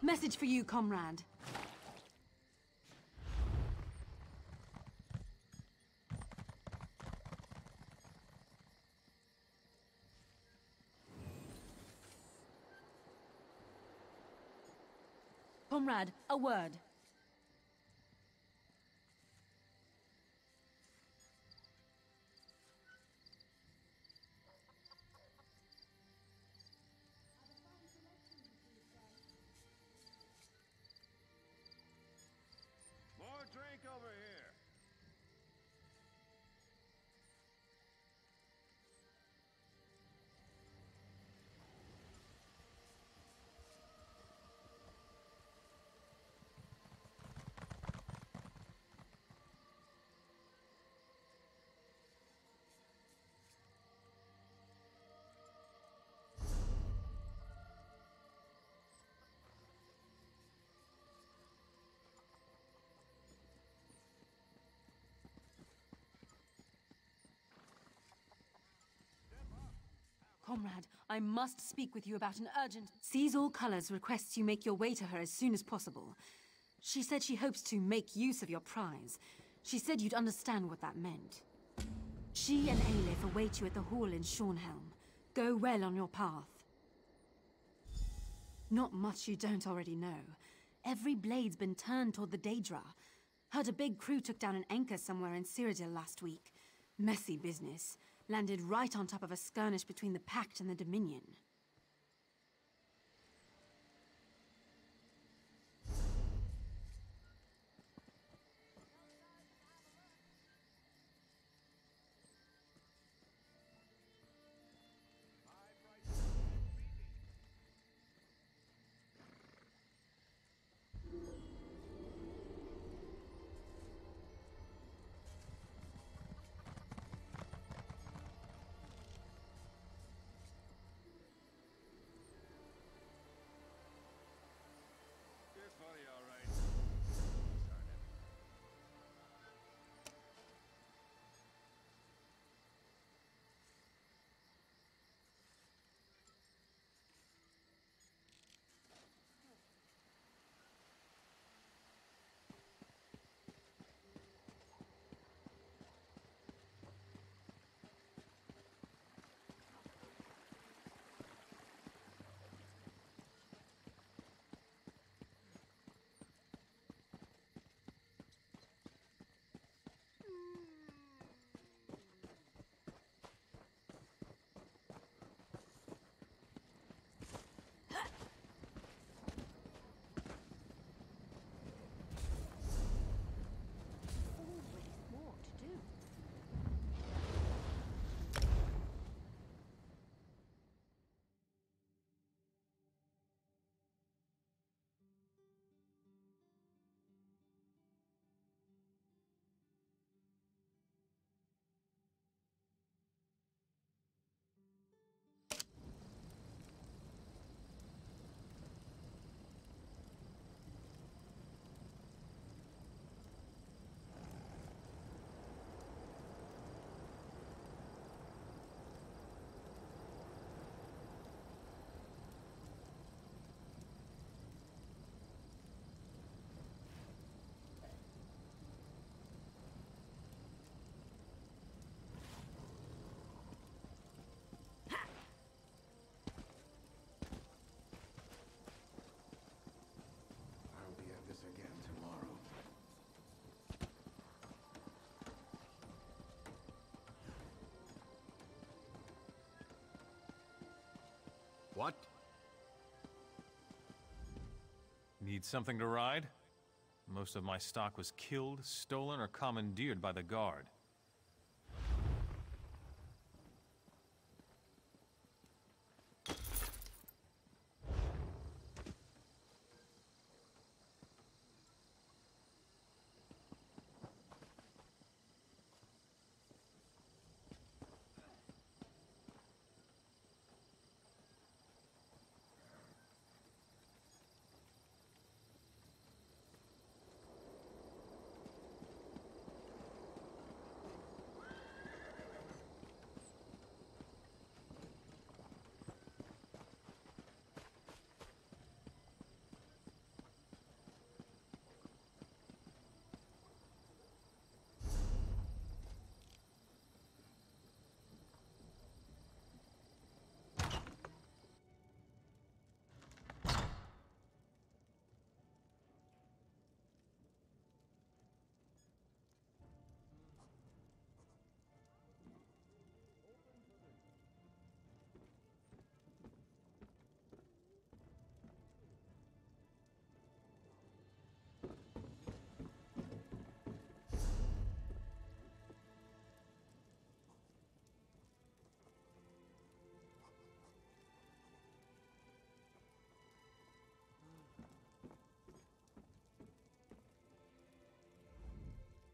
Message for you, comrade. Comrade, a word. More drink over here. Comrade, I must speak with you about an urgent... Sees All Colors requests you make your way to her as soon as possible. She said she hopes to make use of your prize. She said you'd understand what that meant. She and Aelif await you at the hall in Shornhelm. Go well on your path. Not much you don't already know. Every blade's been turned toward the Daedra. Heard a big crew took down an anchor somewhere in Cyrodiil last week. Messy business. Landed right on top of a skirmish between the Pact and the Dominion. You're funny, all right. Darn it. I'll be at this again tomorrow. What? Need something to ride? Most of my stock was killed, stolen, or commandeered by the Guard.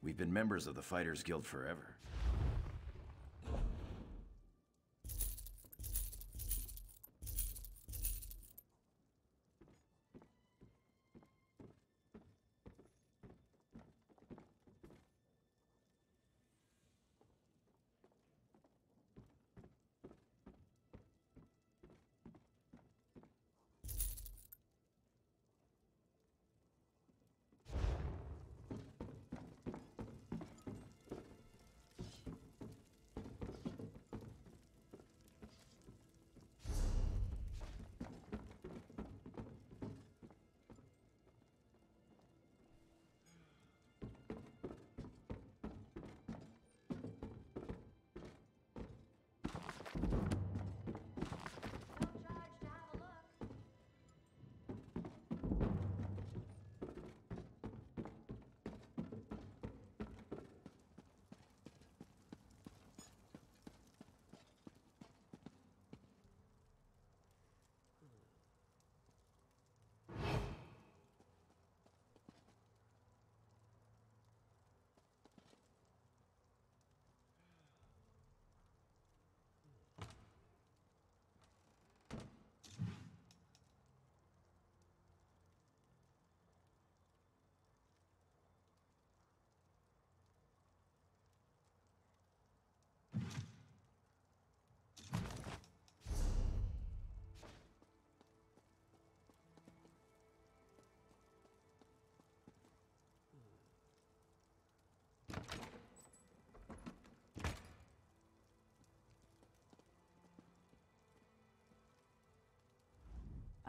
We've been members of the Fighters Guild forever.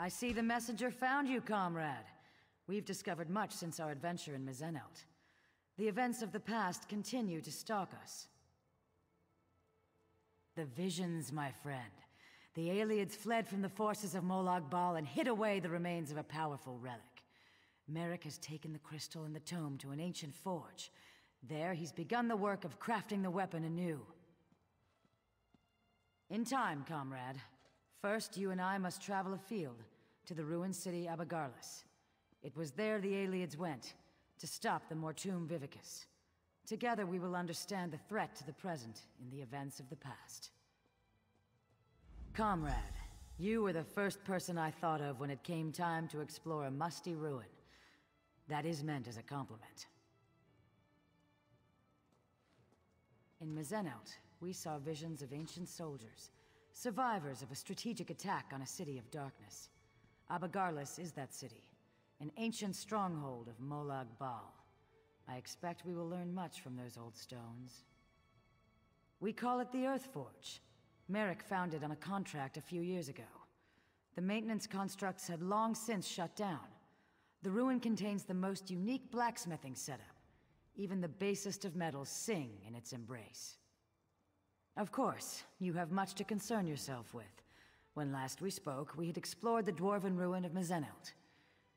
I see the messenger found you, comrade. We've discovered much since our adventure in Mizenelt. The events of the past continue to stalk us. The visions, my friend. The Ayleids fled from the forces of Molag Bal and hid away the remains of a powerful relic. Merrick has taken the crystal and the tome to an ancient forge. There, he's begun the work of crafting the weapon anew. In time, comrade. First, you and I must travel afield, to the ruined city Abagarlis. It was there the Ayleids went, to stop the Mortum Vivicus. Together we will understand the threat to the present in the events of the past. Comrade, you were the first person I thought of when it came time to explore a musty ruin. That is meant as a compliment. In Mizenelt, we saw visions of ancient soldiers, survivors of a strategic attack on a city of darkness. Abagarlis is that city, an ancient stronghold of Molag Bal. I expect we will learn much from those old stones. We call it the Earthforge. Merrick found it on a contract a few years ago. The maintenance constructs had long since shut down. The ruin contains the most unique blacksmithing setup. Even the basest of metals sing in its embrace. Of course, you have much to concern yourself with. When last we spoke, we had explored the dwarven ruin of Mizenelt.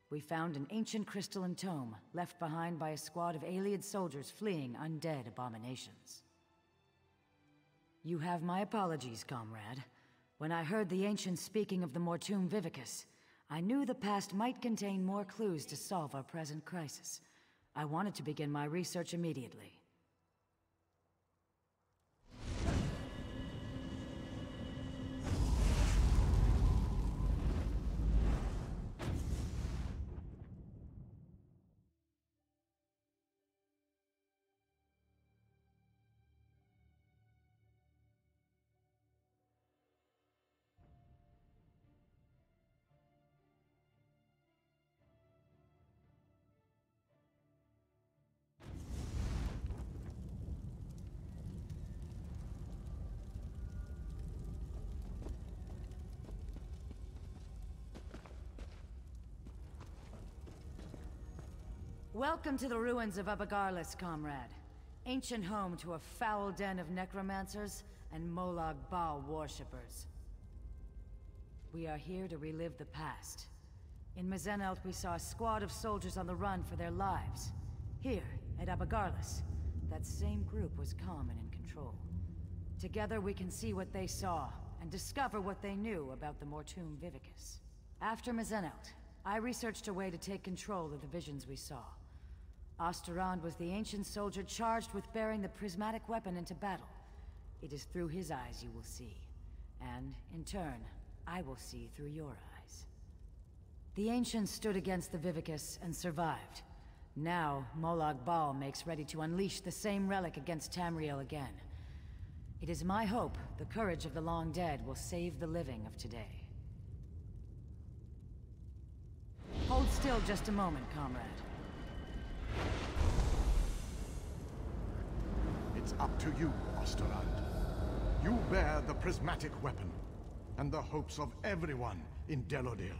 We found an ancient crystalline tome, left behind by a squad of Ayleid soldiers fleeing undead abominations. You have my apologies, comrade. When I heard the ancients speaking of the Mortum Vivicus, I knew the past might contain more clues to solve our present crisis. I wanted to begin my research immediately. Welcome to the ruins of Abagarlis, comrade. Ancient home to a foul den of necromancers and Molag Bal worshippers. We are here to relive the past. In Mizenelt, we saw a squad of soldiers on the run for their lives. Here, at Abagarlis, that same group was calm and in control. Together we can see what they saw, and discover what they knew about the Mortum Vivicus. After Mizenelt, I researched a way to take control of the visions we saw. Osterond was the ancient soldier charged with bearing the prismatic weapon into battle. It is through his eyes you will see. And, in turn, I will see through your eyes. The ancients stood against the Vivicus and survived. Now, Molag Bal makes ready to unleash the same relic against Tamriel again. It is my hope the courage of the long dead will save the living of today. Hold still just a moment, comrade. It's up to you, Osterand. You bear the prismatic weapon, and the hopes of everyone in Delodil.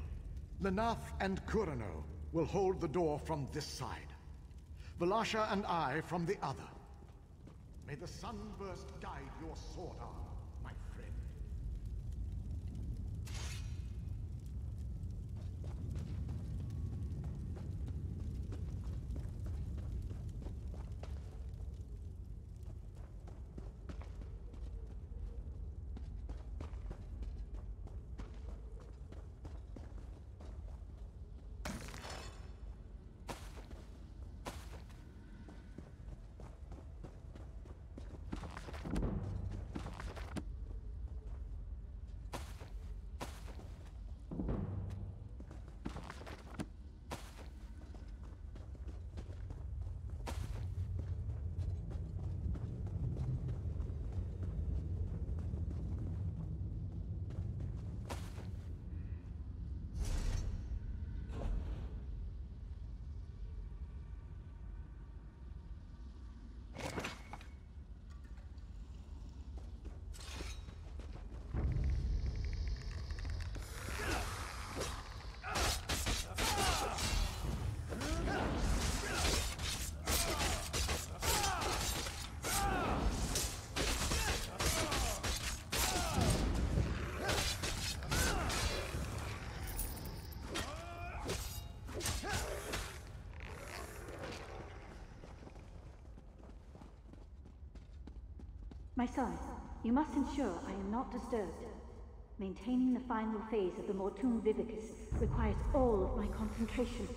Lenath and Kurano will hold the door from this side. Valasha and I from the other. May the sunburst guide your sword arm, my friend. My son, you must ensure I am not disturbed. Maintaining the final phase of the Mortum Vivicus requires all of my concentration.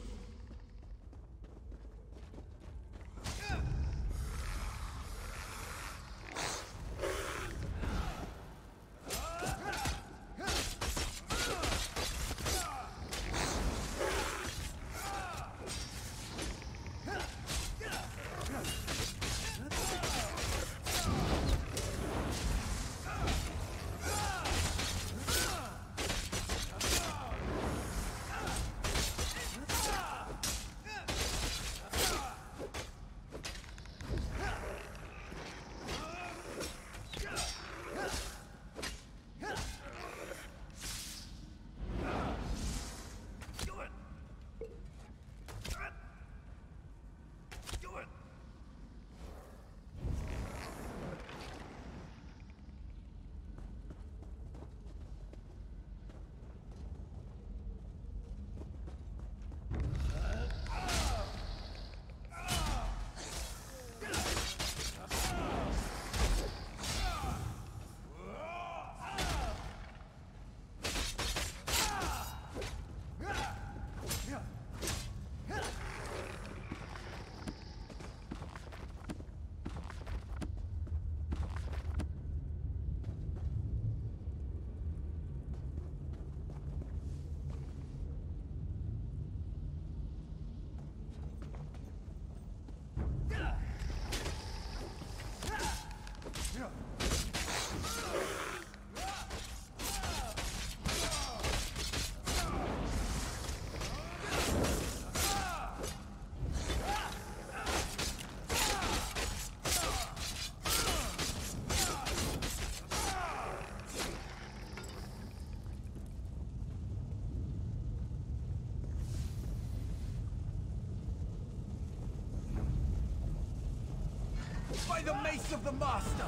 By the mace of the Master!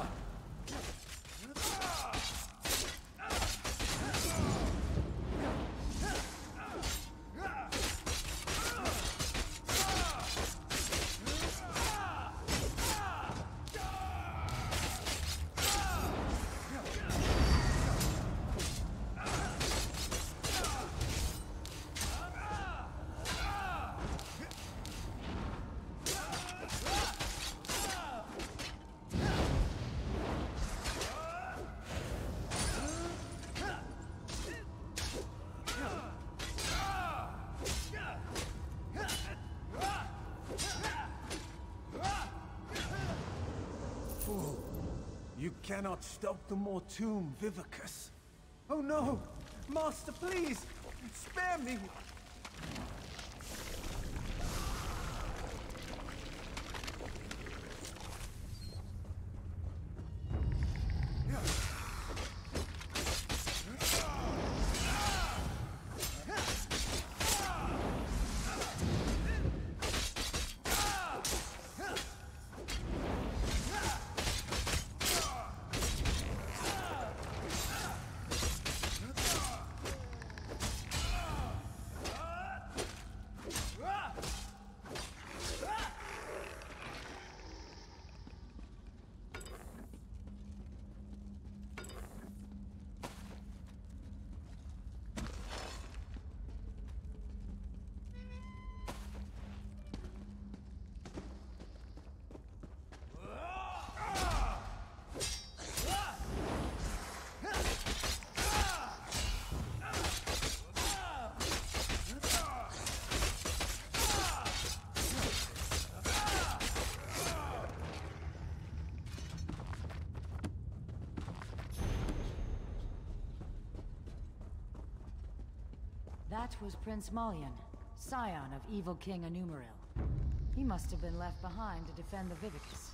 fool. You cannot stop the Mortoon Vivicus. Oh no! Master, please! Spare me! That was Prince Malyan, scion of evil King Anumaril. He must have been left behind to defend the Vivicus.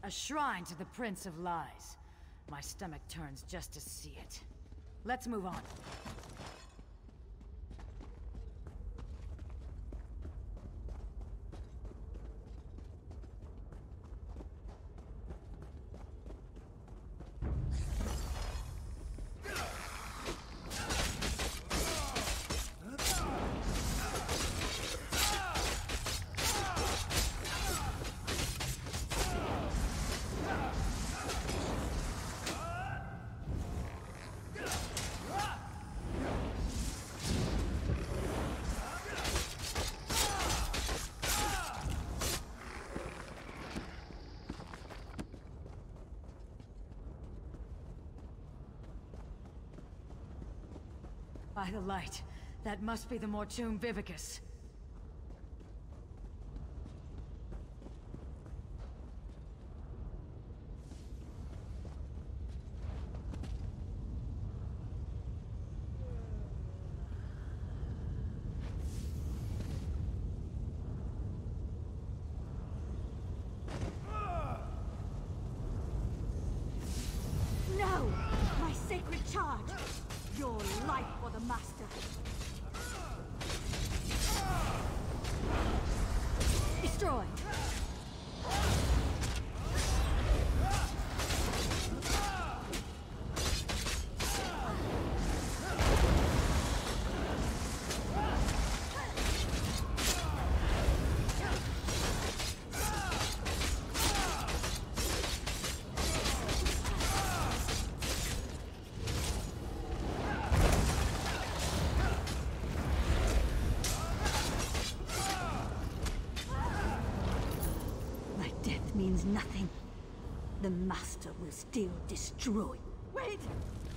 A shrine to the Prince of Lies. My stomach turns just to see it. Let's move on. By the light, that must be the Mortoon Vivicus. No! My sacred charge! Your life for the Master! Destroy! Means nothing. The Master will still destroy. Wait!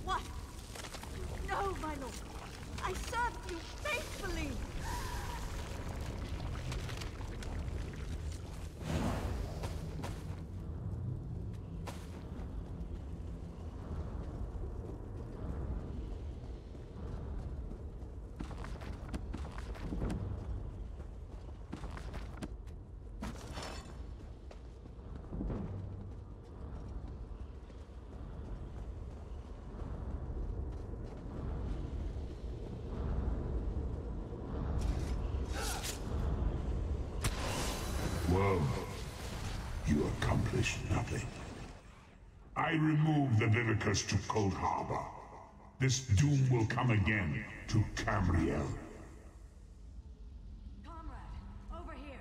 What? No, my lord! I served you faithfully! accomplished nothing. I remove the Vivicus to Cold Harbor. This doom will come again to Tamriel. Comrade, over here!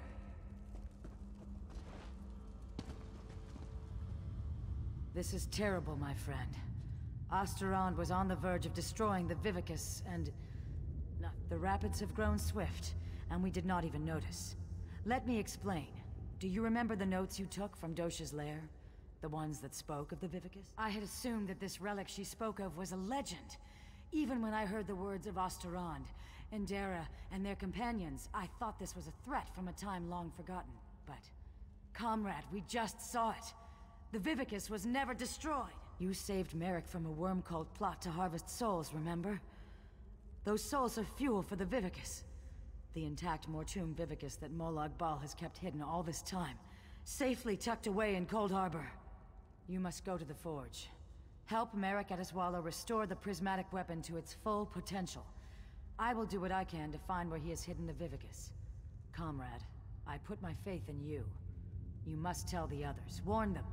This is terrible, my friend. Osterond was on the verge of destroying the Vivicus, and... no, the rapids have grown swift, and we did not even notice. Let me explain. Do you remember the notes you took from Dosha's lair? The ones that spoke of the Vivicus? I had assumed that this relic she spoke of was a legend. Even when I heard the words of Osterond, Endera, and their companions, I thought this was a threat from a time long forgotten. But, comrade, we just saw it. The Vivicus was never destroyed. You saved Merrick from a worm-cult plot to harvest souls, remember? Those souls are fuel for the Vivicus. The intact Mortum Vivicus that Molag Bal has kept hidden all this time, safely tucked away in Cold Harbor. You must go to the Forge. Help Merrick Adeswalo restore the prismatic weapon to its full potential. I will do what I can to find where he has hidden the Vivicus. Comrade, I put my faith in you. You must tell the others. Warn them.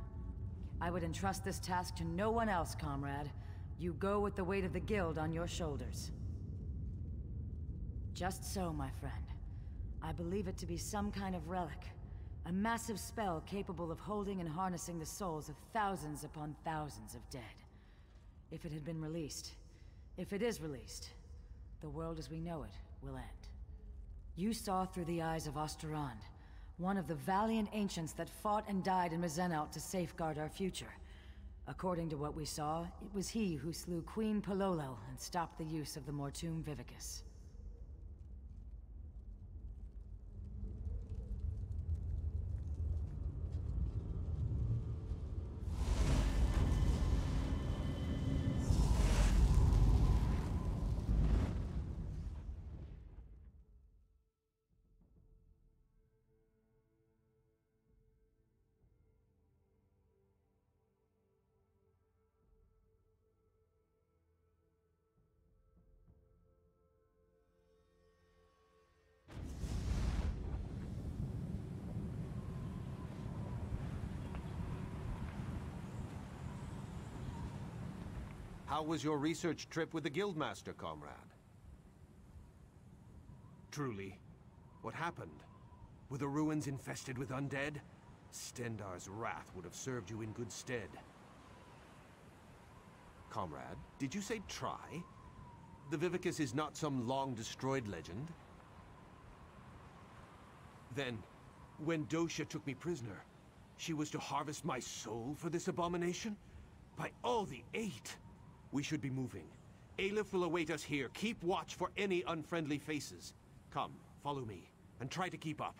I would entrust this task to no one else, comrade. You go with the weight of the Guild on your shoulders. Just so, my friend. I believe it to be some kind of relic. A massive spell capable of holding and harnessing the souls of thousands upon thousands of dead. If it had been released, if it is released, the world as we know it will end. You saw through the eyes of Osterond, one of the valiant ancients that fought and died in Mizenout to safeguard our future. According to what we saw, it was he who slew Queen Pololo and stopped the use of the Mortum Vivicus. How was your research trip with the Guildmaster, comrade? Truly, what happened? Were the ruins infested with undead? Stendarr's wrath would have served you in good stead. Comrade, did you say try? The Vivicus is not some long-destroyed legend? Then, when Dosha took me prisoner, she was to harvest my soul for this abomination? By all the eight! We should be moving. Aleph will await us here. Keep watch for any unfriendly faces. Come, follow me, and try to keep up.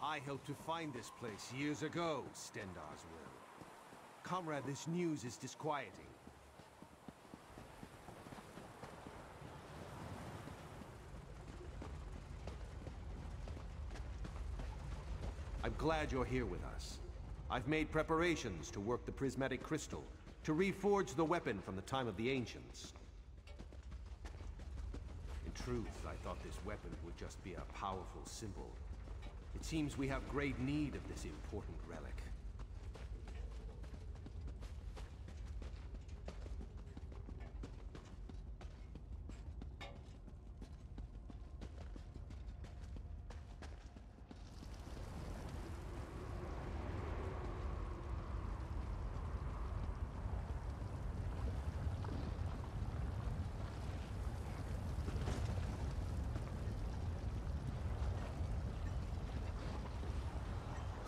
I helped to find this place years ago, Stendarr's will. Comrade, this news is disquieting. I'm glad you're here with us. I've made preparations to work the prismatic crystal, to reforge the weapon from the time of the Ancients. In truth, I thought this weapon would just be a powerful symbol. It seems we have great need of this important relic.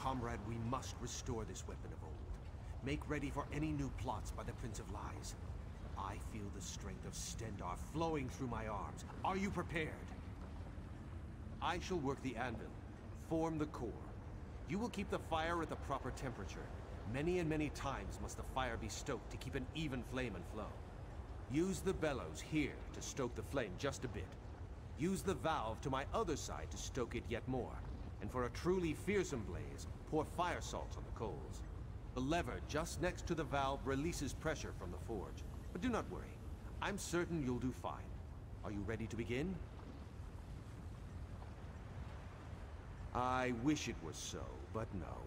Comrade, we must restore this weapon of old. Make ready for any new plots by the Prince of Lies. I feel the strength of Stendarr flowing through my arms. Are you prepared? I shall work the anvil, form the core. You will keep the fire at the proper temperature. Many and many times must the fire be stoked to keep an even flame and flow. Use the bellows here to stoke the flame just a bit. Use the valve to my other side to stoke it yet more. And for a truly fearsome blaze, pour fire salt on the coals. The lever just next to the valve releases pressure from the forge. But do not worry. I'm certain you'll do fine. Are you ready to begin? I wish it was so, but no.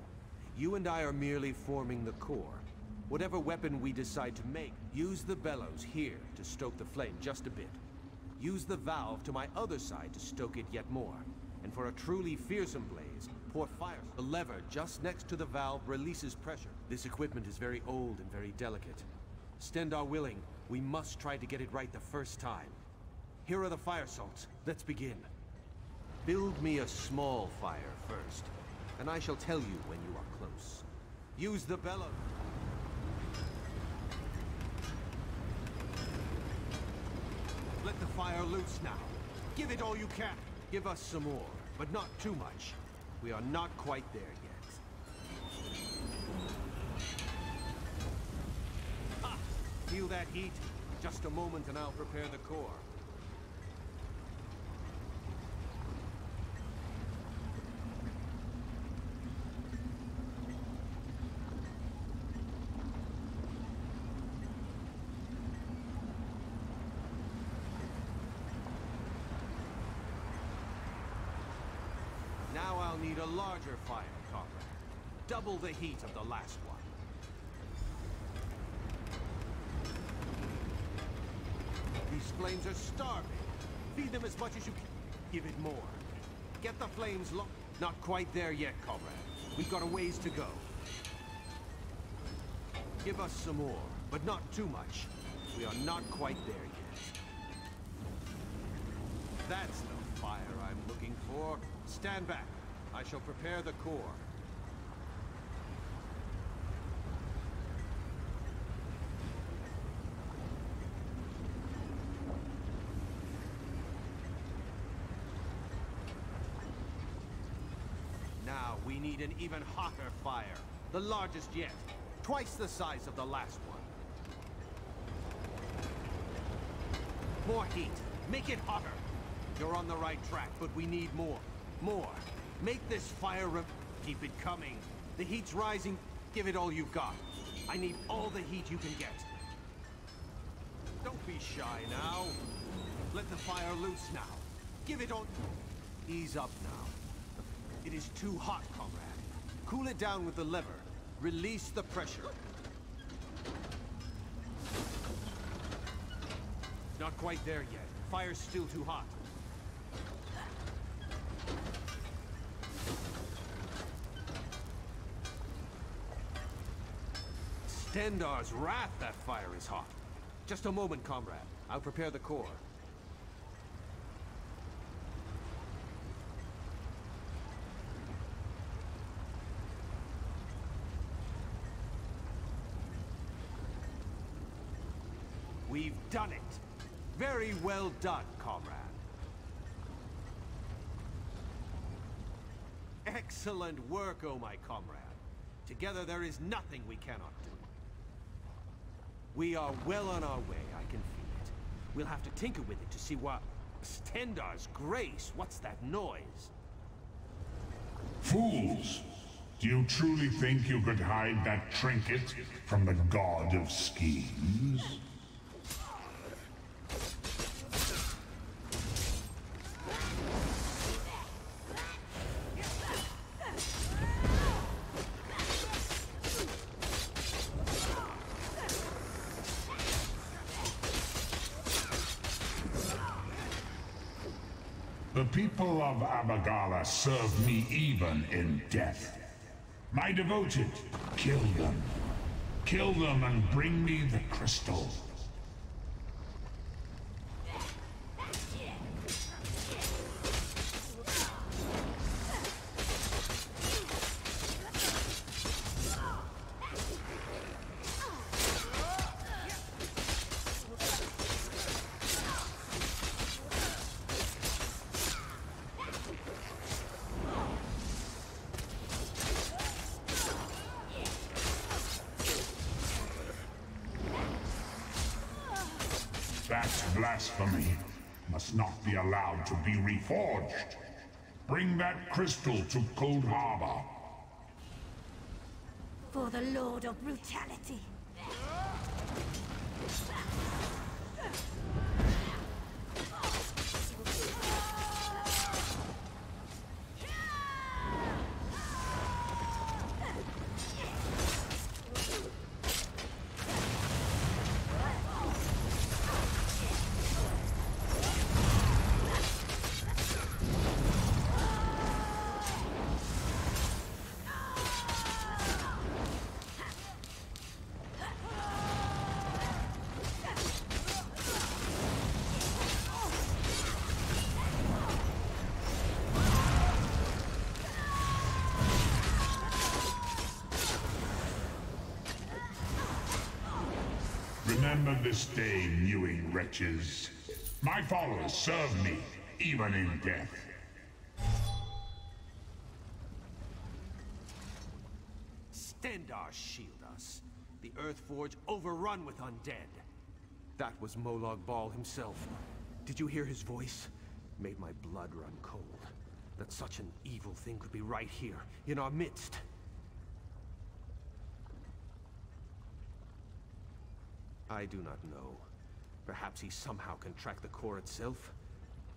You and I are merely forming the core. Whatever weapon we decide to make, use the bellows here to stoke the flame just a bit. Use the valve to my other side to stoke it yet more. And for a truly fearsome blaze, pour fire. The lever just next to the valve releases pressure. This equipment is very old and very delicate. Stendarr willing, we must try to get it right the first time. Here are the fire salts. Let's begin. Build me a small fire first, and I shall tell you when you are close. Use the bellows. Let the fire loose now. Give it all you can. Give us some more, but not too much. We are not quite there yet. Ha! Feel that heat? Just a moment and I'll prepare the core. Now I'll need a larger fire, comrade. Double the heat of the last one. These flames are starving. Feed them as much as you can. Give it more. Get the flames low. Not quite there yet, comrade. We've got a ways to go. Give us some more, but not too much. We are not quite there yet. That's the fire I'm looking for. Stand back. I shall prepare the core. Now we need an even hotter fire. The largest yet. Twice the size of the last one. More heat. Make it hotter. You're on the right track, but we need more. More. Make this fire keep it coming. The heat's rising. Give it all you've got. I need all the heat you can get. Don't be shy now. Let the fire loose now. Give it all... Ease up now. It is too hot, comrade. Cool it down with the lever. Release the pressure. Not quite there yet. Fire's still too hot. Stendarr's wrath, that fire is hot. Just a moment, comrade. I'll prepare the core. We've done it. Very well done, comrade. Excellent work, oh my comrade. Together there is nothing we cannot do. We are well on our way, I can feel it. We'll have to tinker with it to see what... Stendarr's grace, what's that noise? Fools! Do you truly think you could hide that trinket from the god of schemes? The people of Abagala serve me even in death. My devoted, kill them. Kill them and bring me the crystal. That blasphemy must not be allowed to be reforged. Bring that crystal to Cold Harbor. for the Lord of Brutality. Remember this day, mewing wretches. My followers serve me, even in death. Stendarr shield us. The Earthforge overrun with undead. That was Molag Bal himself. Did you hear his voice? Made my blood run cold. That such an evil thing could be right here, in our midst. I do not know. Perhaps he somehow can track the core itself?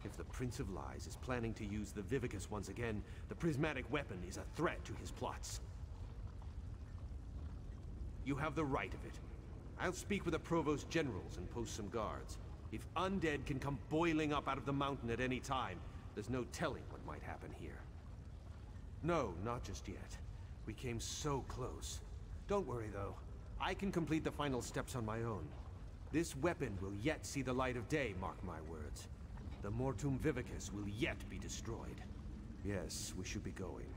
If the Prince of Lies is planning to use the Vivicus once again, the prismatic weapon is a threat to his plots. You have the right of it. I'll speak with the Provost Generals and post some guards. If undead can come boiling up out of the mountain at any time, there's no telling what might happen here. No, not just yet. We came so close. Don't worry, though. I can complete the final steps on my own. This weapon will yet see the light of day, mark my words. The Mortum Vivicus will yet be destroyed. Yes, we should be going.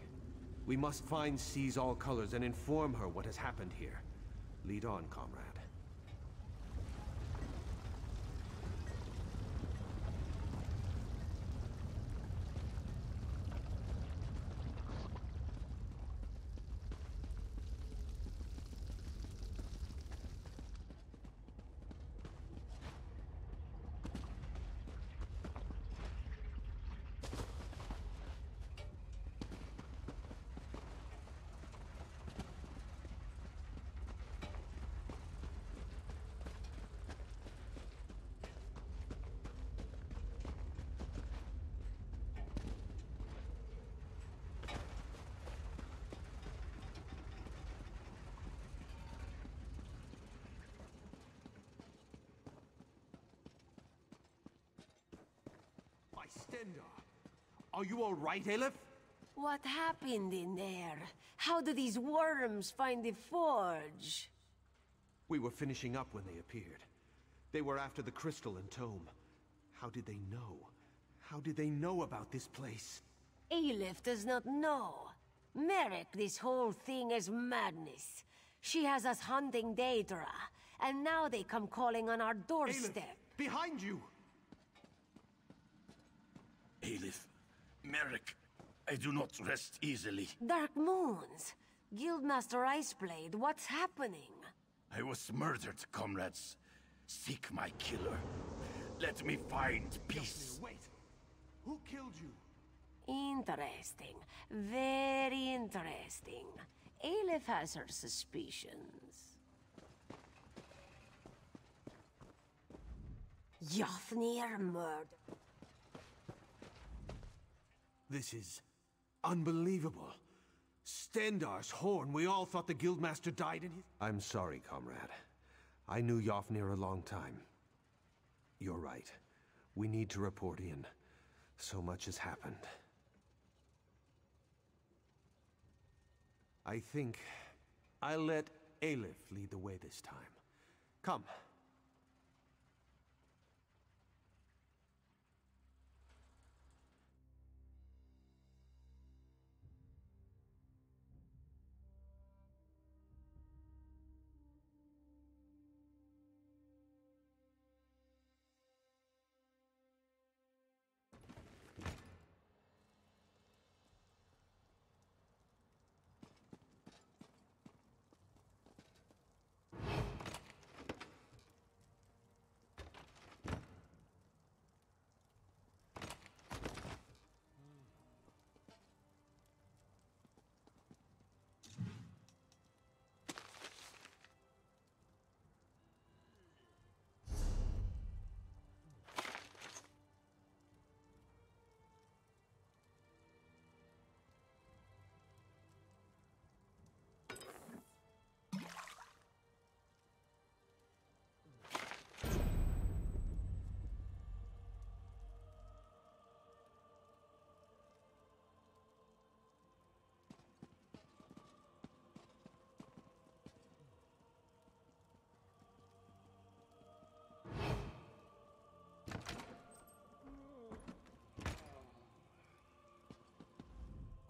We must find Seize All Colors and inform her what has happened here. Lead on, comrade. Stendarr, are you all right, Aleph? What happened in there? How did these worms find the forge? We were finishing up when they appeared. They were after the crystal and tome. How did they know? How did they know about this place? Aleph does not know. Merrick, this whole thing is madness. She has us hunting Daedra, and now they come calling on our doorstep. Aleph, behind you! Aleph, Merrick, I do not rest easily. Dark Moons, Guildmaster Iceblade, what's happening? I was murdered, comrades. Seek my killer. Let me find peace. Wait, who killed you? Interesting. Very interesting. Aleph has her suspicions. Yofnir murdered. This is unbelievable. Stendarr's horn. We all thought the Guildmaster died in his... I'm sorry, comrade. I knew Yofnir a long time. You're right. We need to report in. So much has happened. I think I'll let Aleph lead the way this time. Come.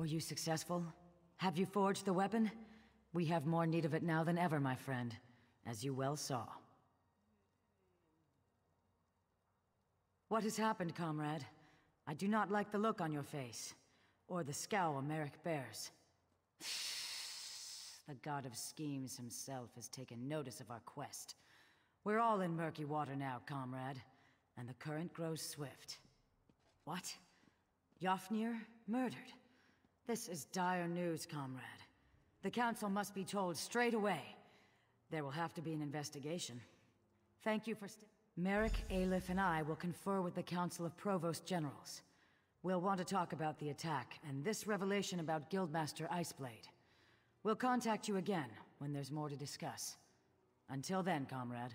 you successful? Have you forged the weapon? We have more need of it now than ever, my friend, as you well saw. What has happened, comrade? I do not like the look on your face, or the scowl Merrick bears. The god of schemes himself has taken notice of our quest. We're all in murky water now, comrade, and the current grows swift. What? Yofnir murdered? This is dire news, comrade. The Council must be told straight away. There will have to be an investigation. Thank you for Merrick, Aleph, and I will confer with the Council of Provost Generals. We'll want to talk about the attack, and this revelation about Guildmaster Iceblade. We'll contact you again when there's more to discuss. Until then, comrade.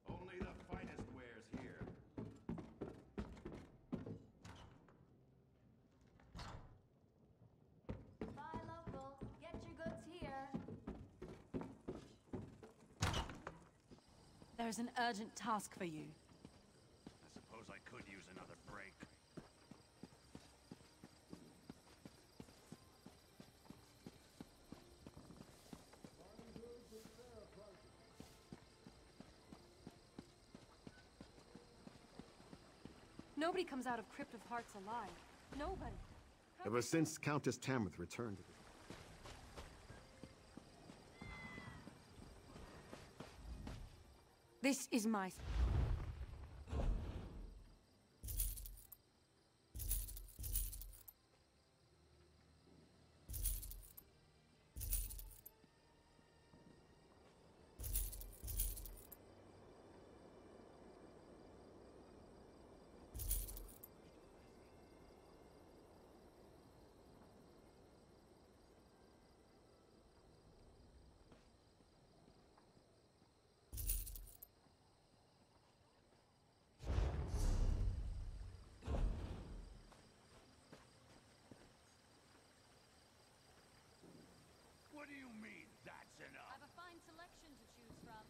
Only the finest wares here. Buy local, get your goods here. There's an urgent task for you. I suppose I could use another break. Nobody comes out of Crypt of Hearts alive. Nobody. Ever since Countess Tamith returned. This is my... What do you mean, that's enough? I have a fine selection to choose from.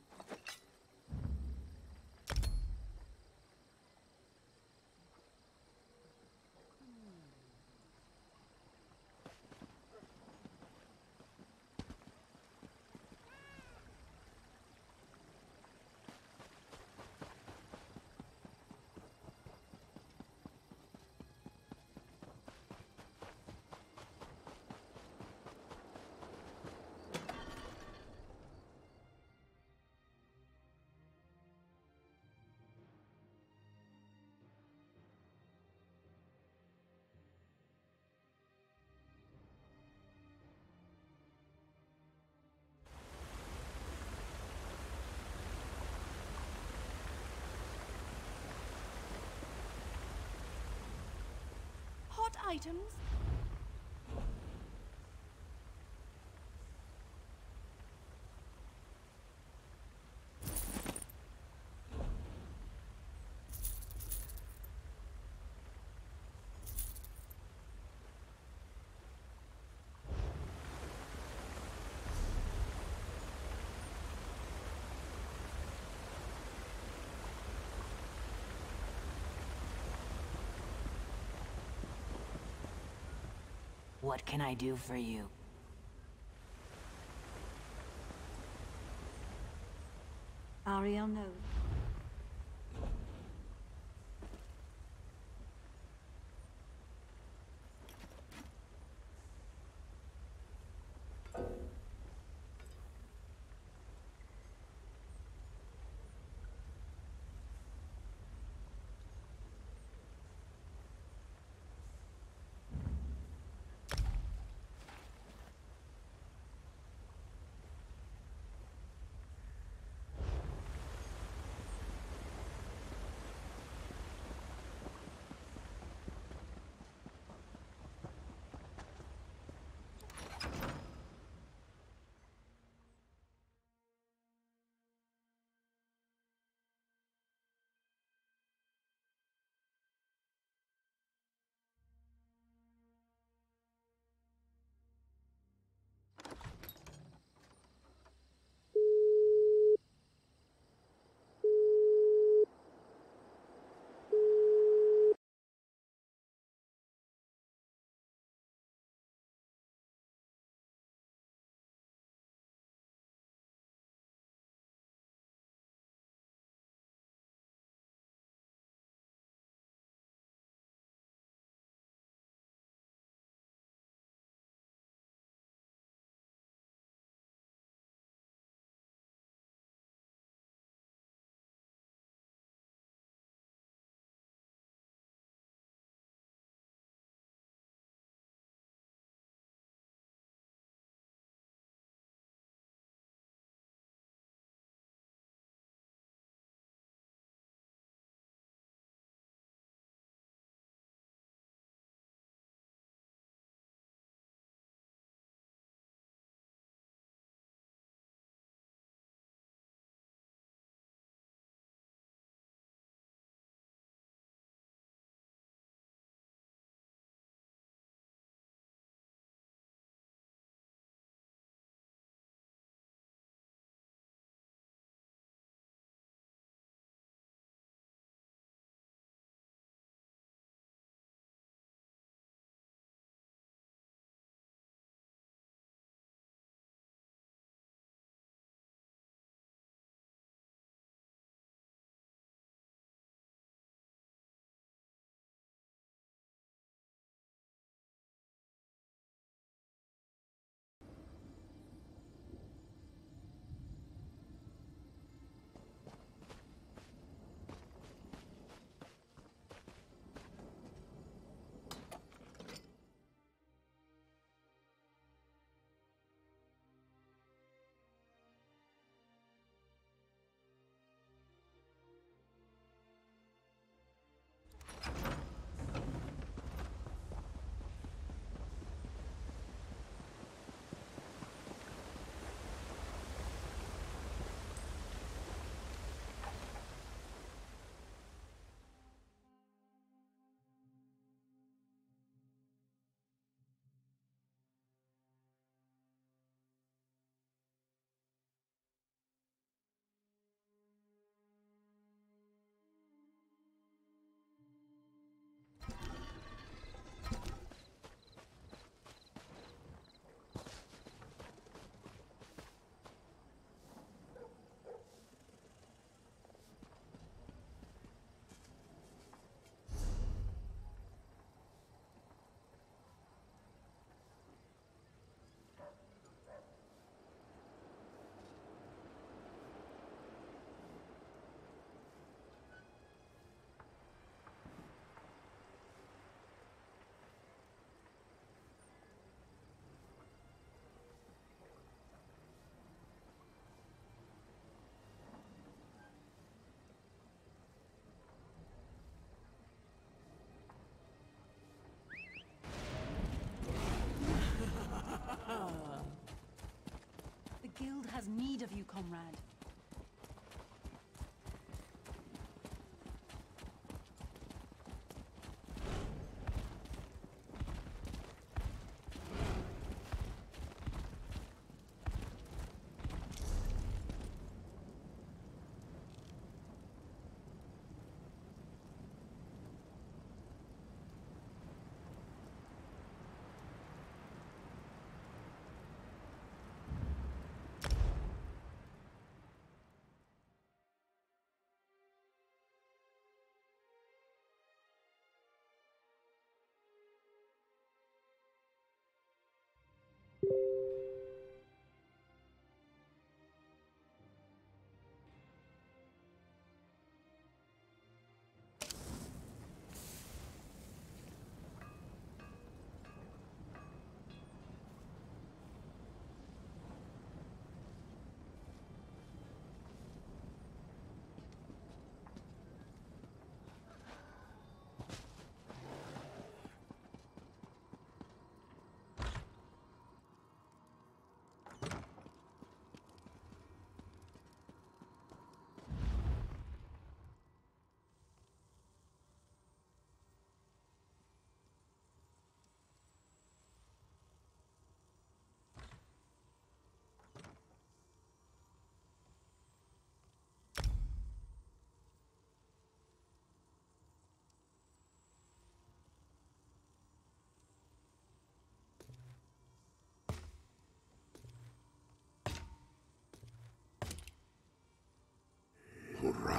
Hot items? What can I do for you? Ariel knows.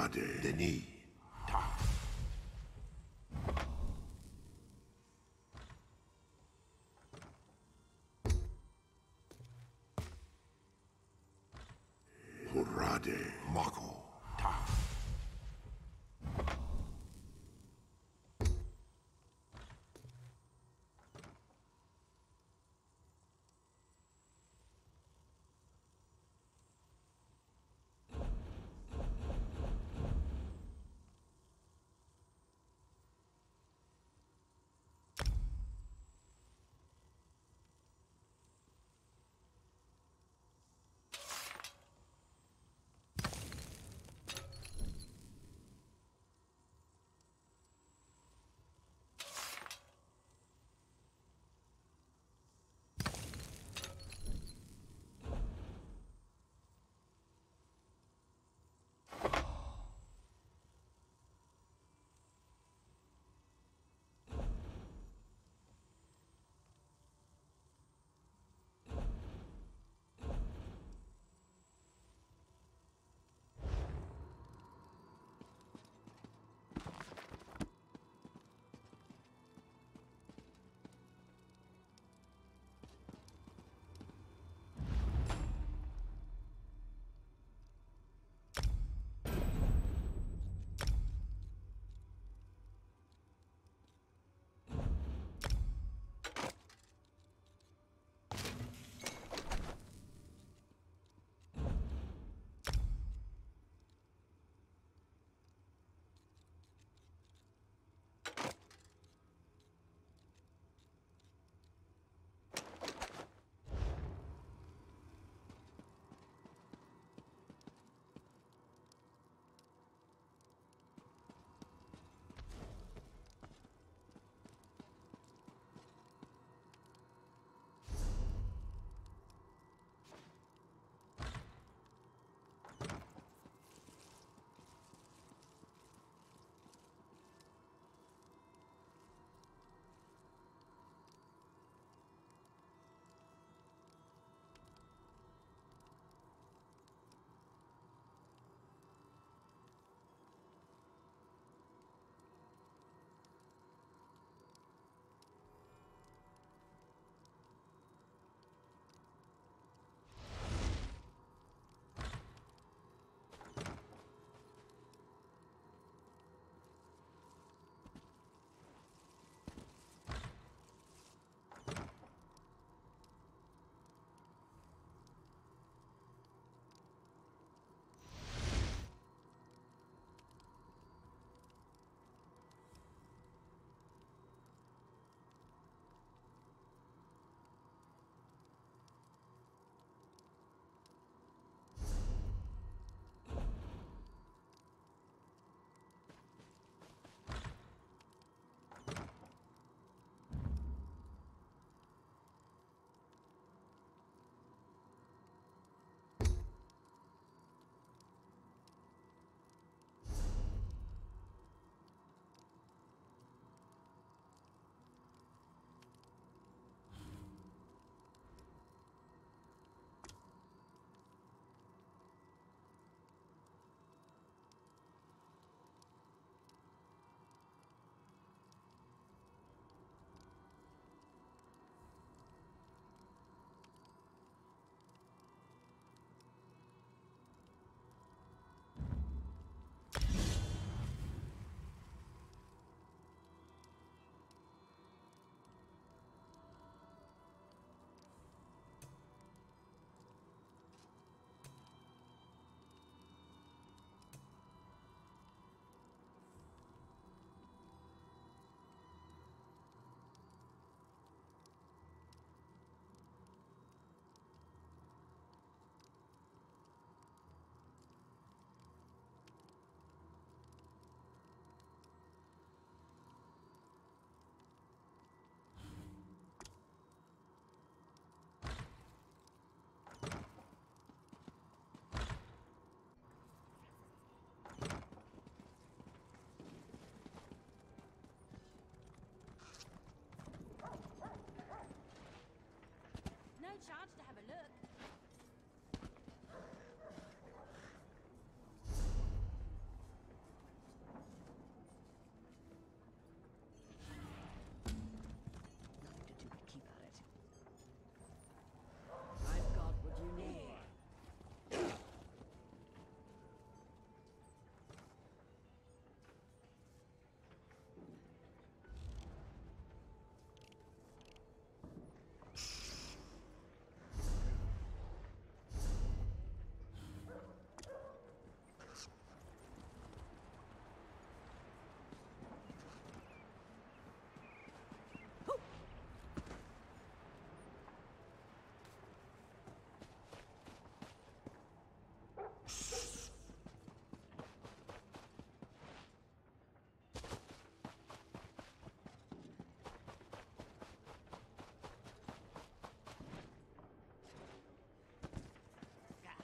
Hurade. Denis. Ta. Hurade. Mako. Ta.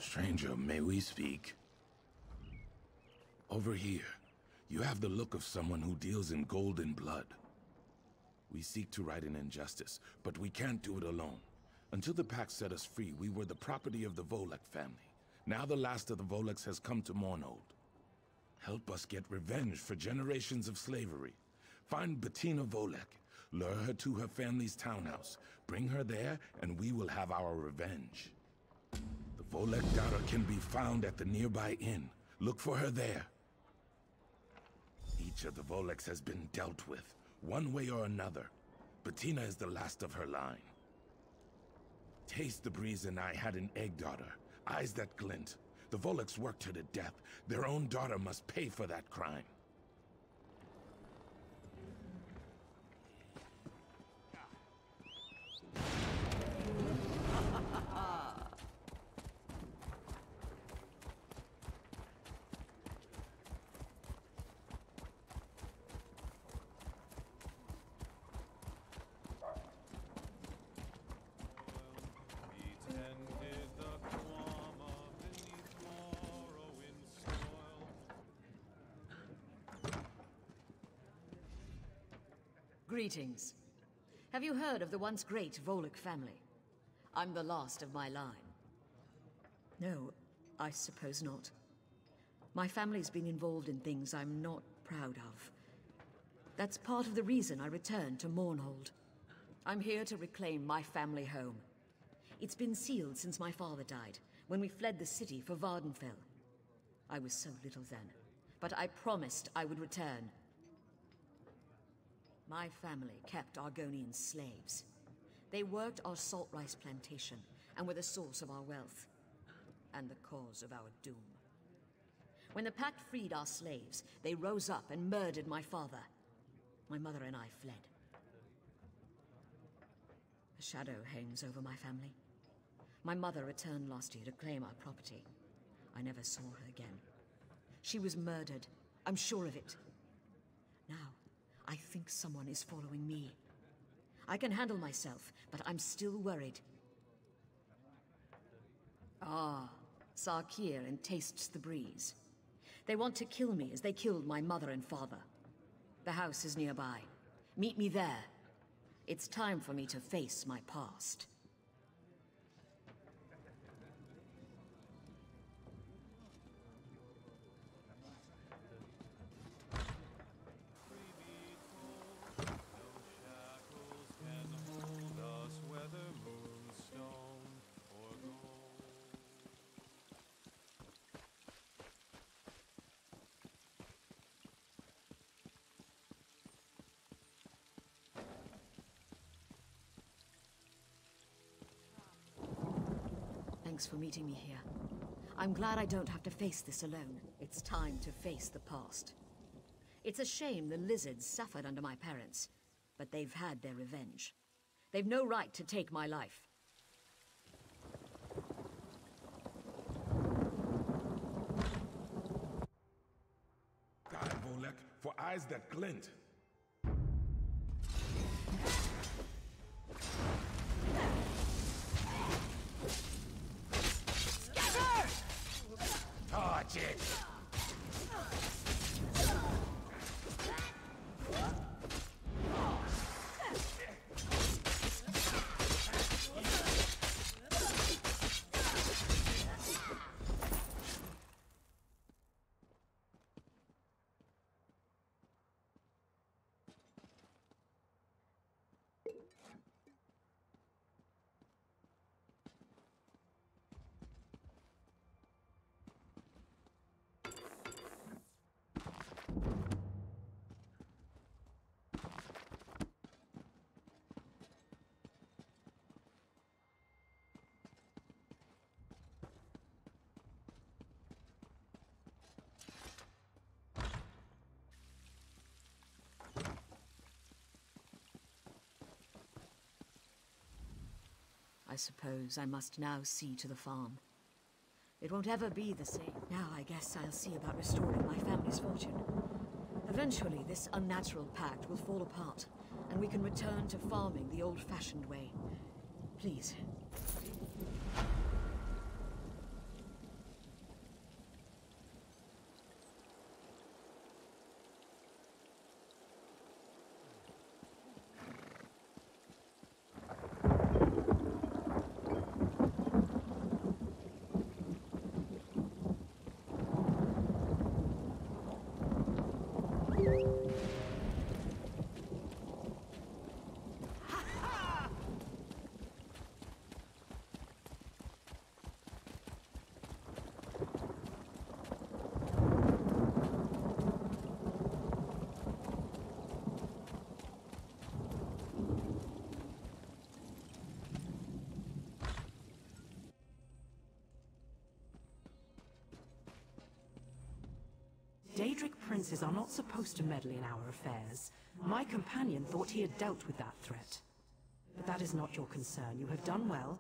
Stranger, may we speak? Over here, you have the look of someone who deals in gold and blood. We seek to right an injustice, but we can't do it alone. Until the Pact set us free, we were the property of the Volek family. Now the last of the Voleks has come to Mournhold. Help us get revenge for generations of slavery. Find Bettina Volek, lure her to her family's townhouse, bring her there, and we will have our revenge. The Volek daughter can be found at the nearby inn. Look for her there. Each of the Voleks has been dealt with, one way or another. Bettina is the last of her line. Taste the Breeze and I had an egg daughter, eyes that glint. The Voleks worked her to death. Their own daughter must pay for that crime. Greetings. Have you heard of the once great Volek family? I'm the last of my line. No, I suppose not. My family's been involved in things I'm not proud of. That's part of the reason I returned to Mournhold. I'm here to reclaim my family home. It's been sealed since my father died, when we fled the city for Vardenfell. I was so little then, but I promised I would return. My family kept Argonian slaves. They worked our salt rice plantation and were the source of our wealth, and the cause of our doom. When the Pact freed our slaves, they rose up and murdered my father. My mother and I fled. A shadow hangs over my family. My mother returned last year to claim our property. I never saw her again. She was murdered. I'm sure of it. Now, I think someone is following me. I can handle myself, but I'm still worried. Ah, Sarkir and Tastes the Breeze. They want to kill me as they killed my mother and father. The house is nearby. Meet me there. It's time for me to face my past. Thanks for meeting me here. I'm glad I don't have to face this alone. It's time to face the past. It's a shame the lizards suffered under my parents, but they've had their revenge. They've no right to take my life. Die, Volek, for eyes that glint. Touch it! I suppose I must now see to the farm. It won't ever be the same. Now I guess I'll see about restoring my family's fortune. Eventually, this unnatural pact will fall apart, and we can return to farming the old-fashioned way. Please. princes are not supposed to meddle in our affairs. My companion thought he had dealt with that threat. But that is not your concern. You have done well.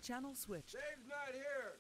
Channel switch. Dave's not here!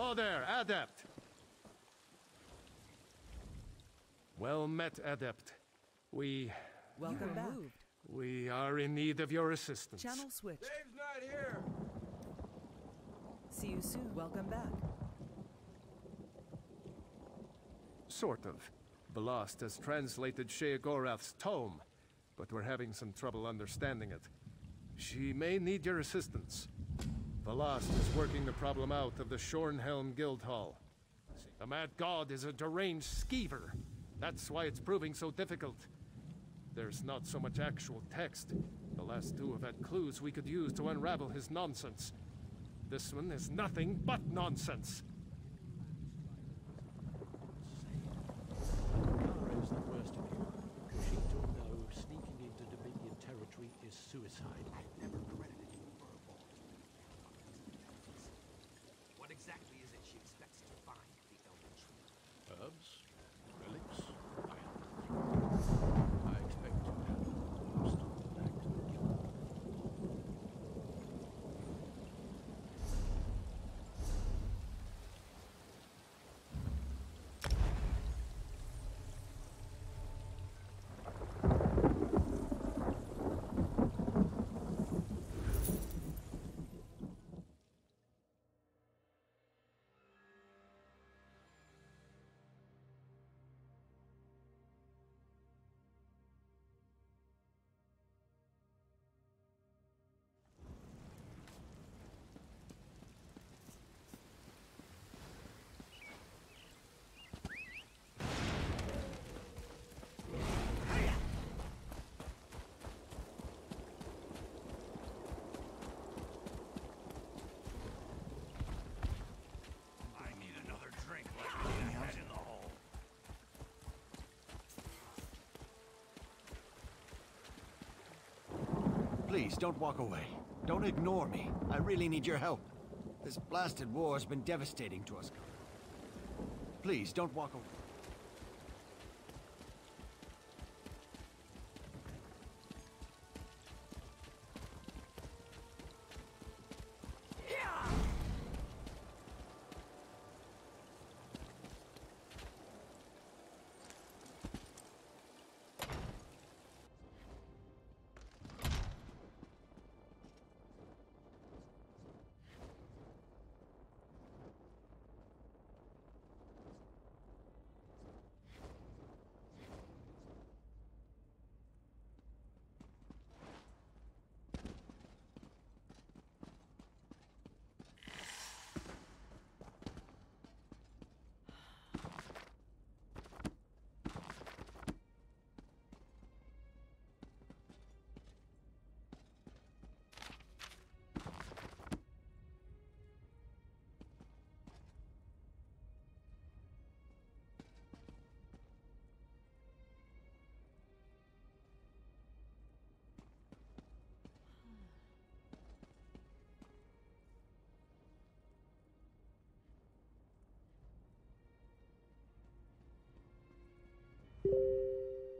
Oh there, Adept! Well met, Adept. Welcome back. We are in need of your assistance. Channel switch. Dave's not here! See you soon. Welcome back. Sort of. Belast has translated Sheogorath's tome, but we're having some trouble understanding it. She may need your assistance. Belast is working the problem out of the Shornhelm Guildhall. The Mad God is a deranged skeever. That's why it's proving so difficult. There's not so much actual text. The last two have had clues we could use to unravel his nonsense. This one is nothing but nonsense. Kara's the worst of you. Kushito know sneaking into Dominion territory is suicide. I've never credited you for a fault. What exactly is it she expects to find at the Elven Tree? Herbs, relics, I expect to have most of them back to the guild. Please, don't walk away. Don't ignore me. I really need your help. This blasted war has been devastating to us. Please, don't walk away.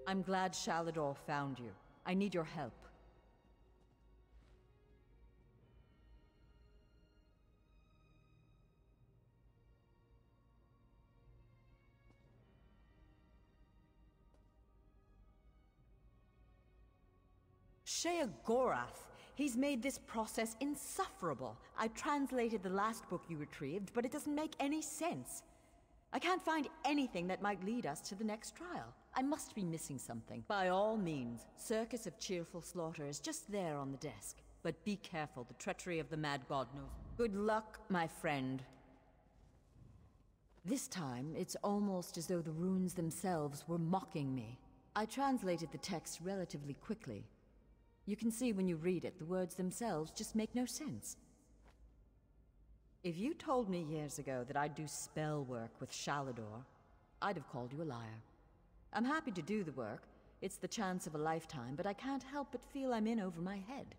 I'm glad Shalador found you. I need your help. Sheogorath. He's made this process insufferable. I translated the last book you retrieved, but it doesn't make any sense. I can't find anything that might lead us to the next trial. I must be missing something. By all means, Circus of Cheerful Slaughter is just there on the desk. But be careful, the treachery of the Mad God knows. Good luck, my friend. This time, it's almost as though the runes themselves were mocking me. I translated the text relatively quickly. You can see when you read it, the words themselves just make no sense. If you told me years ago that I'd do spell work with Shalador, I'd have called you a liar. I'm happy to do the work. It's the chance of a lifetime, but I can't help but feel I'm in over my head.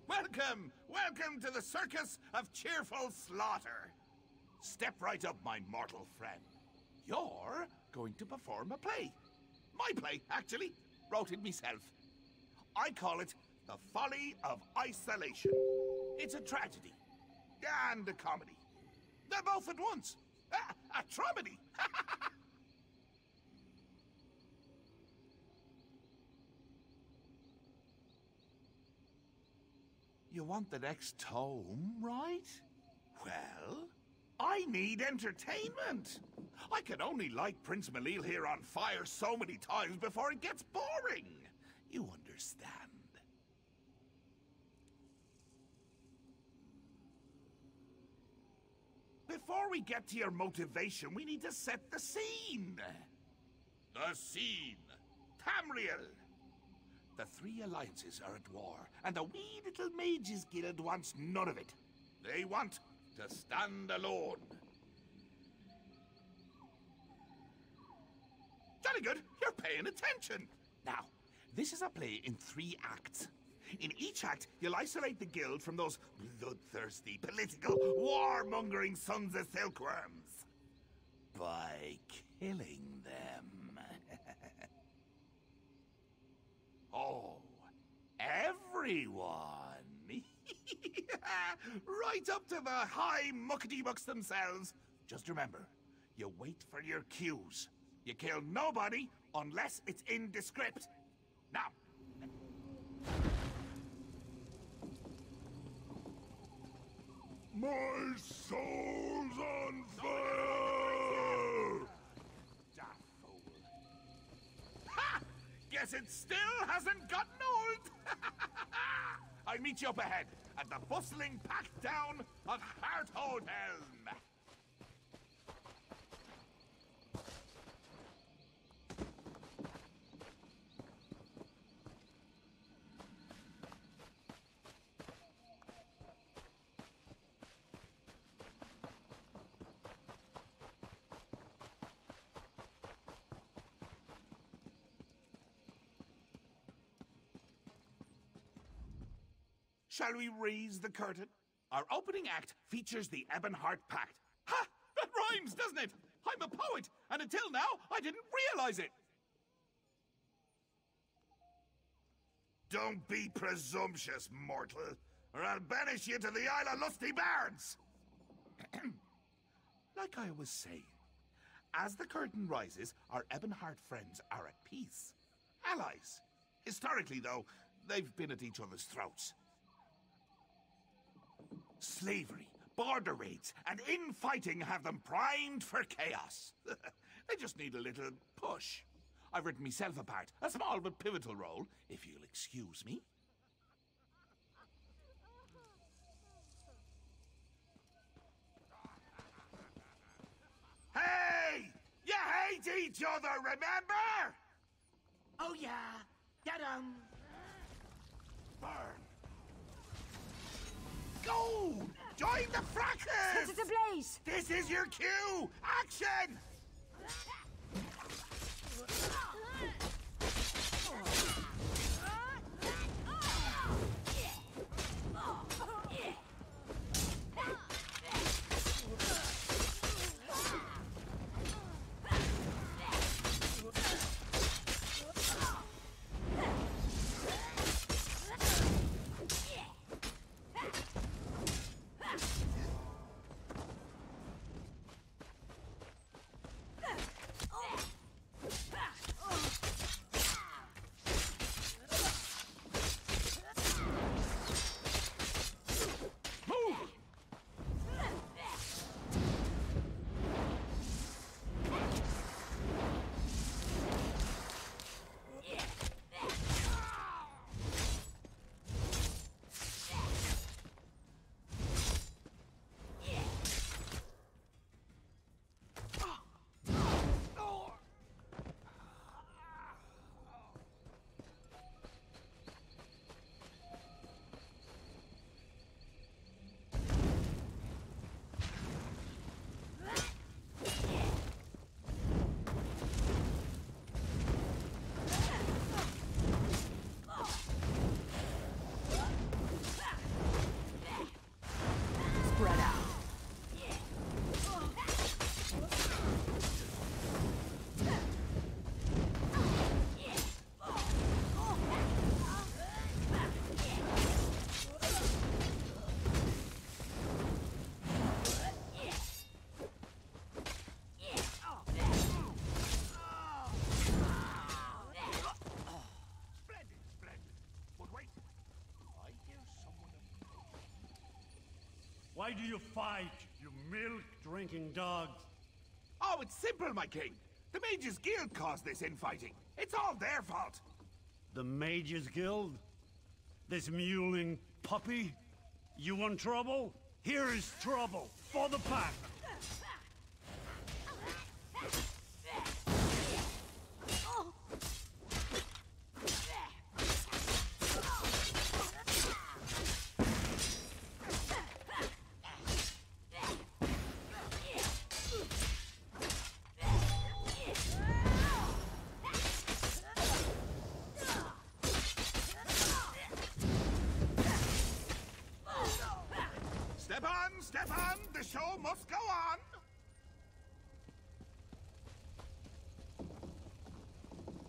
Welcome! Welcome to the Circus of Cheerful Slaughter! Step right up, my mortal friend. You're going to perform a play. My play, actually. Wrote it myself. I call it The Folly of Isolation. It's a tragedy. And a comedy. They're both at once. A tromedy. You want the next tome, right? Well, I need entertainment. I can only light Prince Malil here on fire so many times before it gets boring. You understand? Before we get to your motivation, we need to set the scene. The scene. Tamriel. The three alliances are at war, and the wee little Mages Guild wants none of it. They want to stand alone. Jolly good, you're paying attention. Now, this is a play in 3 acts. In each act, you'll isolate the guild from those bloodthirsty, political, warmongering sons of silkworms. By killing them. Oh, everyone. Right up to the high muckety-mucks themselves. Just remember, you wait for your cues. You kill nobody unless it's in the script. Now. My soul's on fire! Daft fool. Ha! Guess it still hasn't gotten old. I'll meet you up ahead at the bustling packed down of Hearthold-Helm. Shall we raise the curtain? Our opening act features the Ebonheart Pact. Ha! That rhymes, doesn't it? I'm a poet, and until now, I didn't realize it. Don't be presumptuous, mortal, or I'll banish you to the Isle of Lusty Bards. Like I was saying, as the curtain rises, our Ebonheart friends are at peace. Allies. Historically, though, they've been at each other's throats. Slavery, border raids, and infighting have them primed for chaos. They just need a little push. I've written myself a part, a small but pivotal role, if you'll excuse me. Hey! You hate each other, remember? Oh yeah, get 'em. Burn. Go! Join the fracas! Set it ablaze! This is your cue! Action! Why do you fight, you milk-drinking dogs? Oh, it's simple, my king. The Mages Guild caused this infighting. It's all their fault. The Mages Guild? This mewling puppy? You want trouble? Here is trouble for the pack. Step on! The show must go on!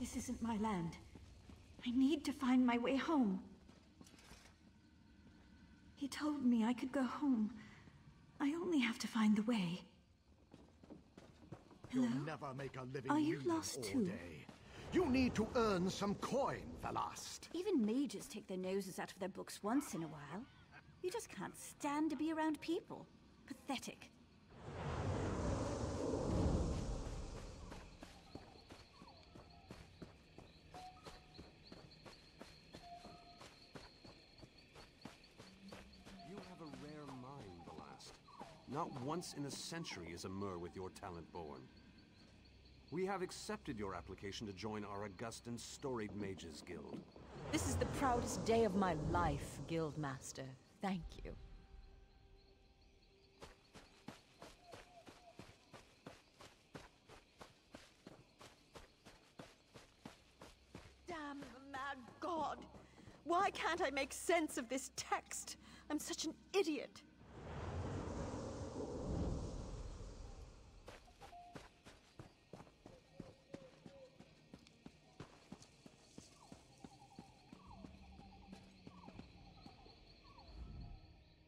This isn't my land. I need to find my way home. He told me I could go home. I only have to find the way. Hello? You'll never make a living Are you reading lost all too? day. You need to earn some coin, Velast. Even mages take their noses out of their books once in a while. You just can't stand to be around people. Pathetic. You have a rare mind, Velast. Not once in a century is a Mer with your talent born. We have accepted your application to join our august and storied Mages Guild. This is the proudest day of my life, Guildmaster. Thank you. Damn mad god! Why can't I make sense of this text? I'm such an idiot.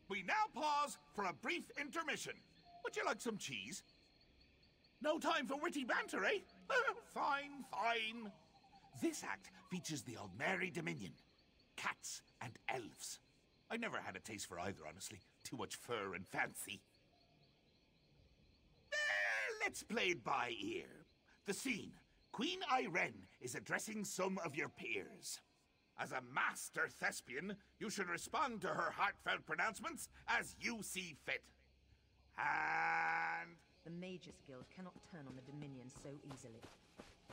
We now pause for a brief intermission. Would you like some cheese? No time for witty banter, eh? Fine, fine. This act features the Aldmeri Dominion. Cats and elves. I never had a taste for either, honestly. too much fur and fancy. Let's play it by ear. The scene. Queen Irene is addressing some of your peers. As a master thespian, you should respond to her heartfelt pronouncements as you see fit. And... The Mages Guild cannot turn on the Dominion so easily.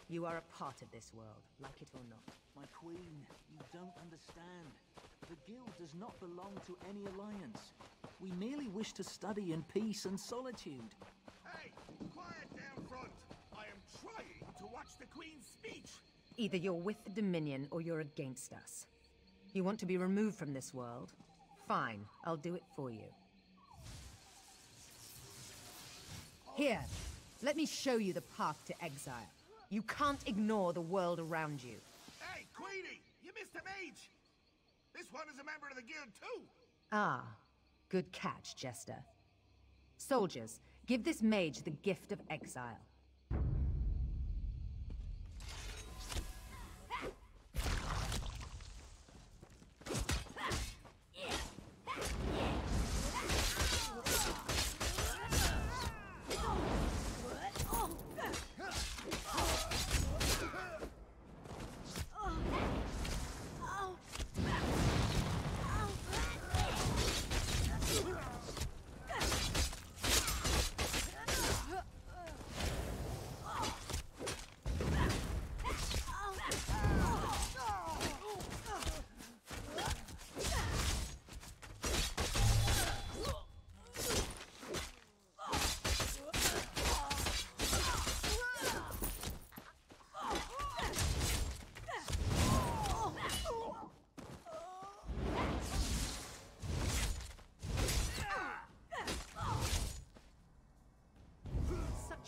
You are a part of this world, like it or not. My queen, you don't understand. The guild does not belong to any alliance. We merely wish to study in peace and solitude. Hey, quiet down front. I am trying to watch the Queen's speech. Either you're with the Dominion or you're against us. You want to be removed from this world? Fine, I'll do it for you. Here, let me show you the path to exile. You can't ignore the world around you. Hey, Queenie! You missed a mage! This one is a member of the guild too! Ah, good catch, Jester. Soldiers, give this mage the gift of exile.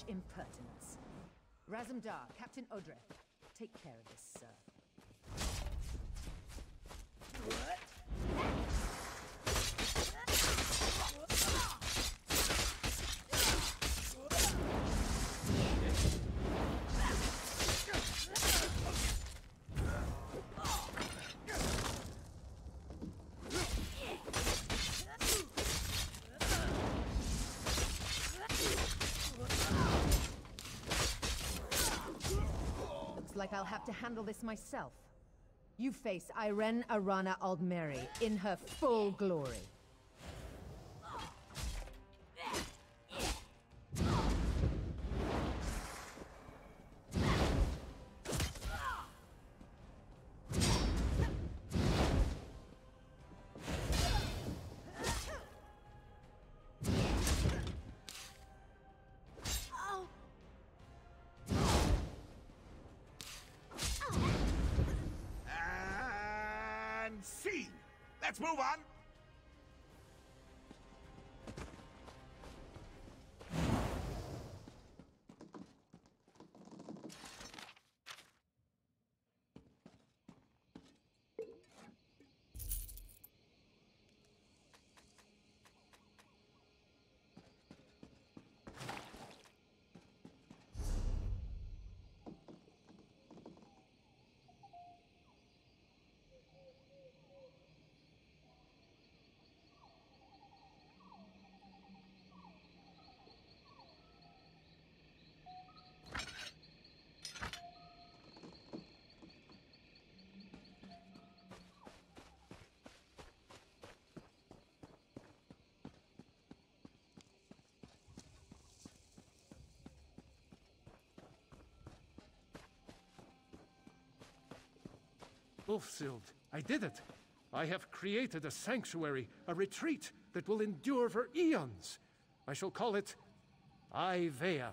Impertinence. Razumdar, Captain Odreth, take care of this, sir. Like I'll have to handle this myself. You face Irene Arana Aldmeri in her full glory. Let's move on! Ulfsild, I did it! I have created a sanctuary, a retreat that will endure for eons. I shall call it Ivea.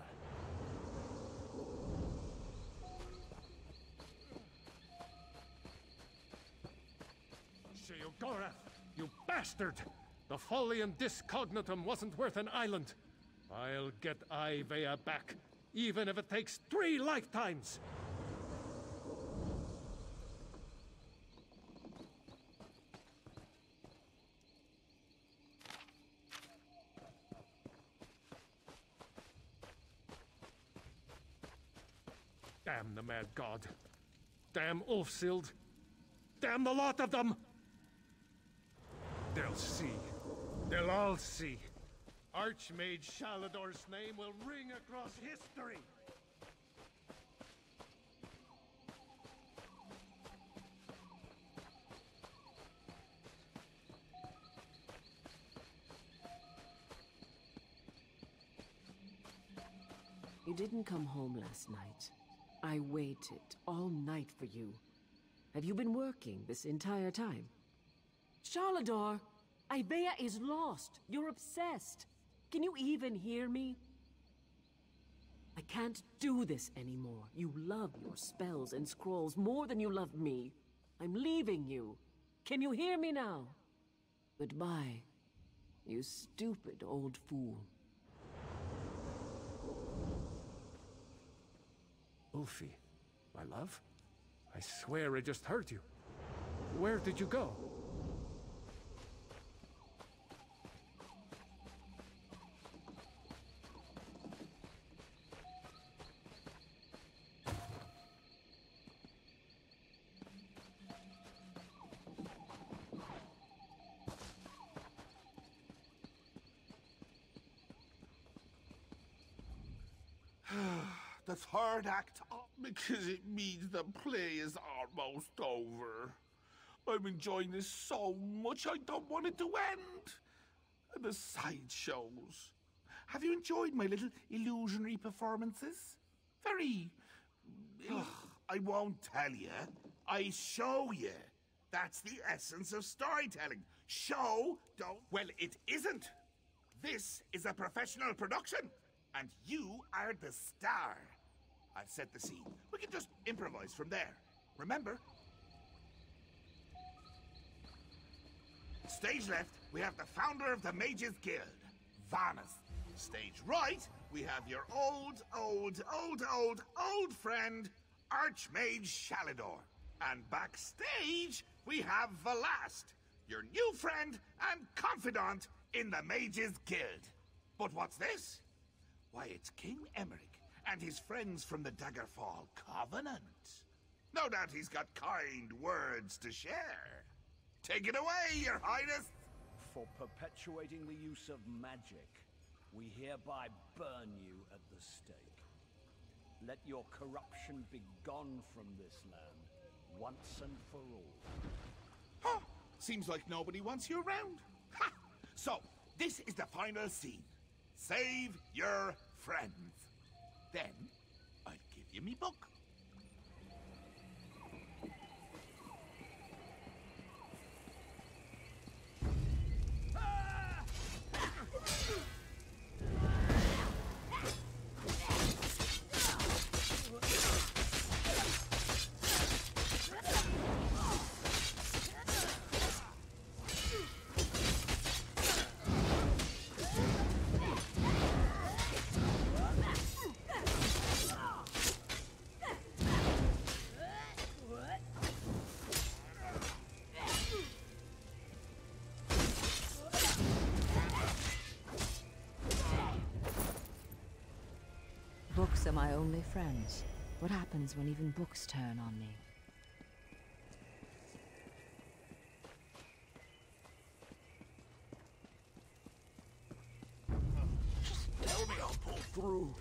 Sheogorath, you bastard! The Folium Discognatum wasn't worth an island. I'll get Ivea back, even if it takes 3 lifetimes! Damn the mad god. Damn Ulfsild. Damn the lot of them! They'll see. They'll all see. Archmage Shalador's name will ring across history. You didn't come home last night. I waited all night for you. Have you been working this entire time? Shalador, Ivea is lost. You're obsessed. Can you even hear me? I can't do this anymore. You love your spells and scrolls more than you love me. I'm leaving you. Can you hear me now? Goodbye, you stupid old fool. Ulfi, my love? I swear I just heard you. Where did you go? The third act, because it means the play is almost over. I'm enjoying this so much, I don't want it to end. And the sideshows. Have you enjoyed my little illusionary performances? Very... I won't tell you. I show you. That's the essence of storytelling. Show, don't... Well, it isn't. This is a professional production. And you are the star. I've set the scene. We can just improvise from there. Remember? Stage left, we have the founder of the Mages Guild, Varnus. Stage right, we have your old friend, Archmage Shalador. And backstage, we have Velast, your new friend and confidant in the Mages Guild. But what's this? Why, it's King Emmerich and his friends from the Daggerfall Covenant. No doubt he's got kind words to share. Take it away, Your Highness! For perpetuating the use of magic, we hereby burn you at the stake. Let your corruption be gone from this land, once and for all. Huh! Seems like nobody wants you around. Ha! So, this is the final scene. Save your friends. Then, I'll give you me book. Books are my only friends. What happens when even books turn on me? Tell me I'll pull through.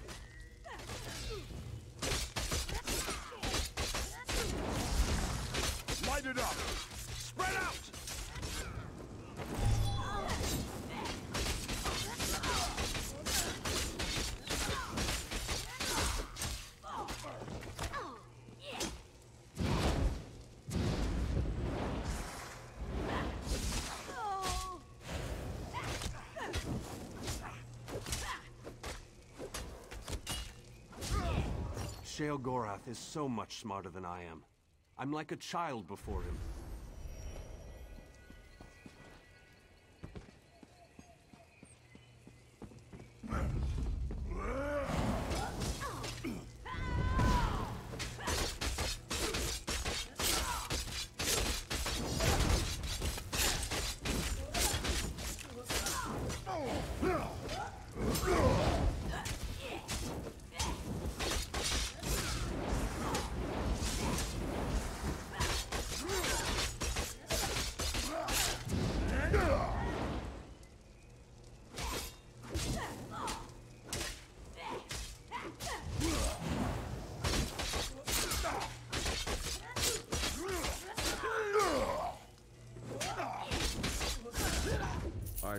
Light it up! Spread out! Sheogorath is so much smarter than I am. I'm like a child before him.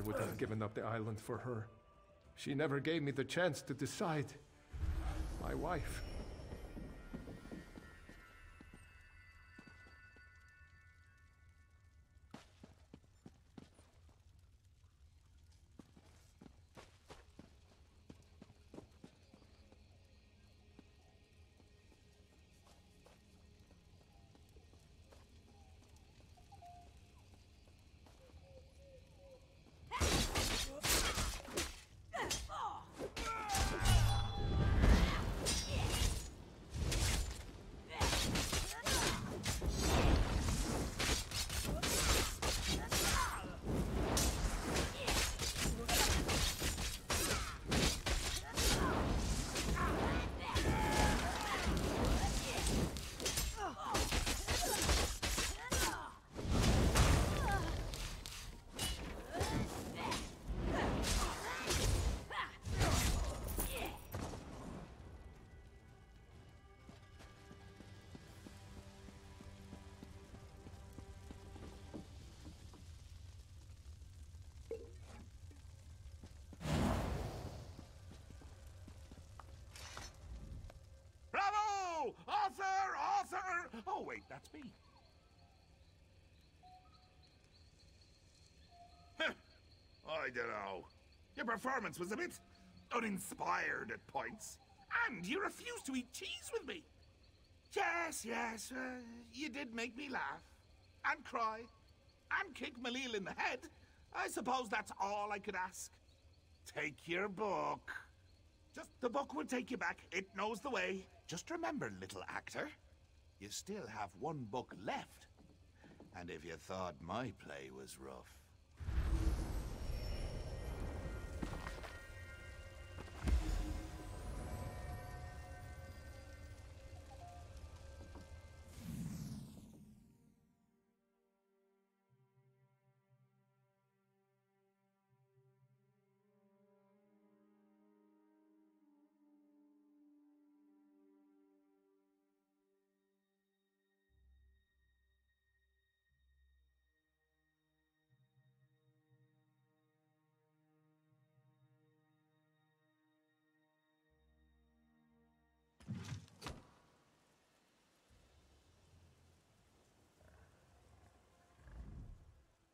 would have given up the island for her. She never gave me the chance to decide. My wife. Arthur! Oh, wait, that's me. I don't know. Your performance was a bit uninspired at points. And you refused to eat cheese with me. Yes, you did make me laugh. And cry. And kick Malil in the head. I suppose that's all I could ask. Take your book. Just the book will take you back. It knows the way. Just remember, little actor, you still have one book left. And if you thought my play was rough...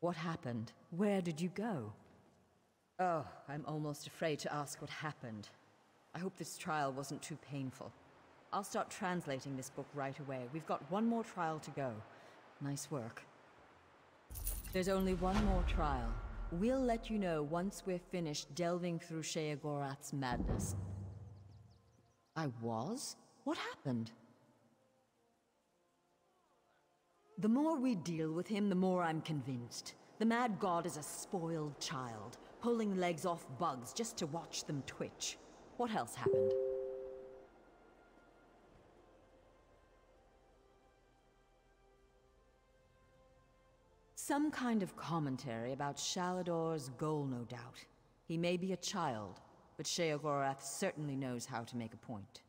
What happened? Where did you go? Oh, I'm almost afraid to ask what happened. I hope this trial wasn't too painful. I'll start translating this book right away. We've got one more trial to go. Nice work. There's only one more trial. We'll let you know once we're finished delving through Sheogorath's madness. I was? What happened? The more we deal with him, the more I'm convinced. The Mad God is a spoiled child, pulling legs off bugs just to watch them twitch. What else happened? Some kind of commentary about Shalador's goal, no doubt. He may be a child, but Sheogorath certainly knows how to make a point.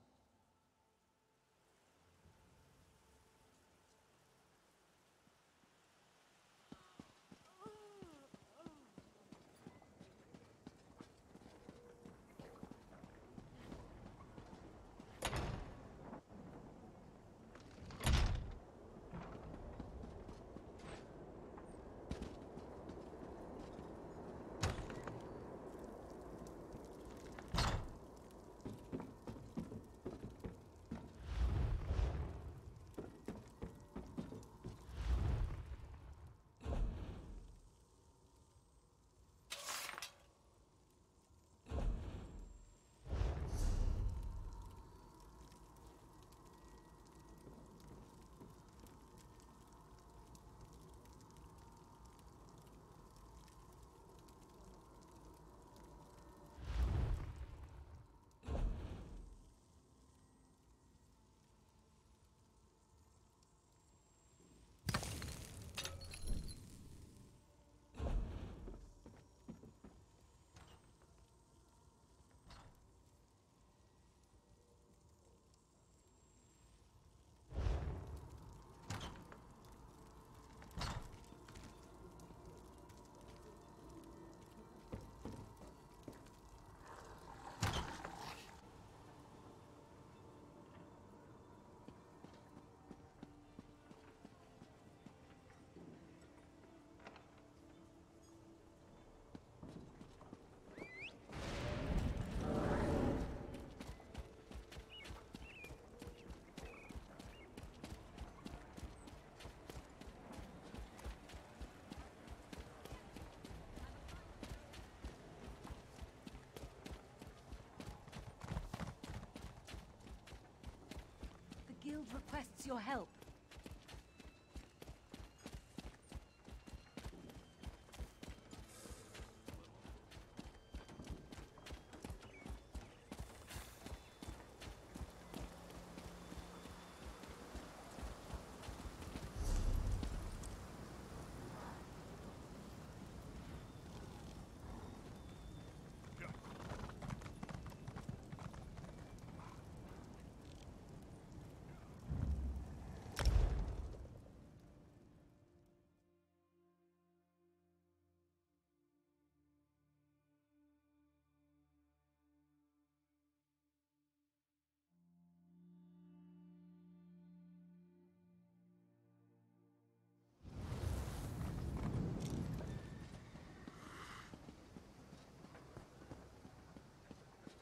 requests your help.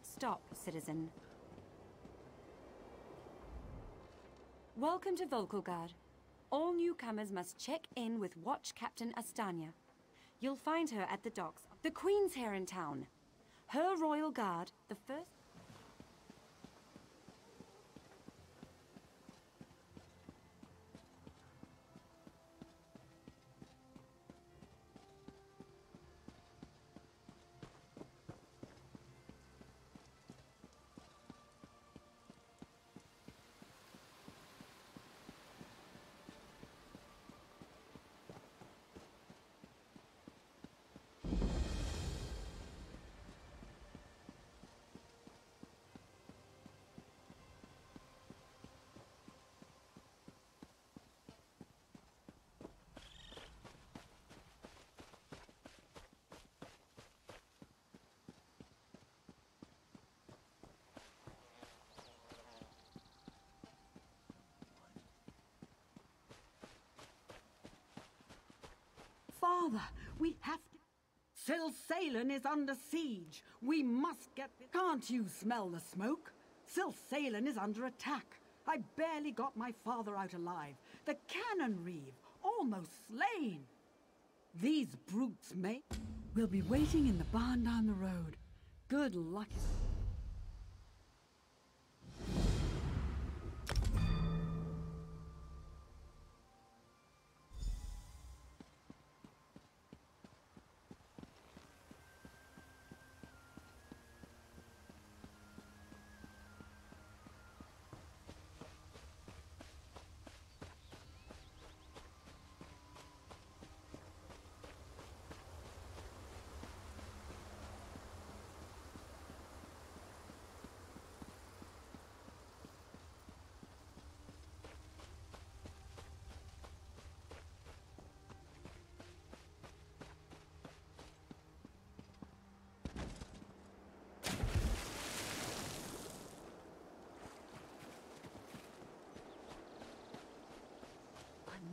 Stop, citizen. Welcome to Volkogard. All newcomers must check in with Watch Captain Astanya. You'll find her at the docks. The Queen's here in town. Her royal guard, the first... Father, we have to... Silsalen is under siege. We must get... Can't you smell the smoke? Silsalen is under attack. I barely got my father out alive. The cannon reeve, almost slain. These brutes may... We'll be waiting in the barn down the road. Good luck.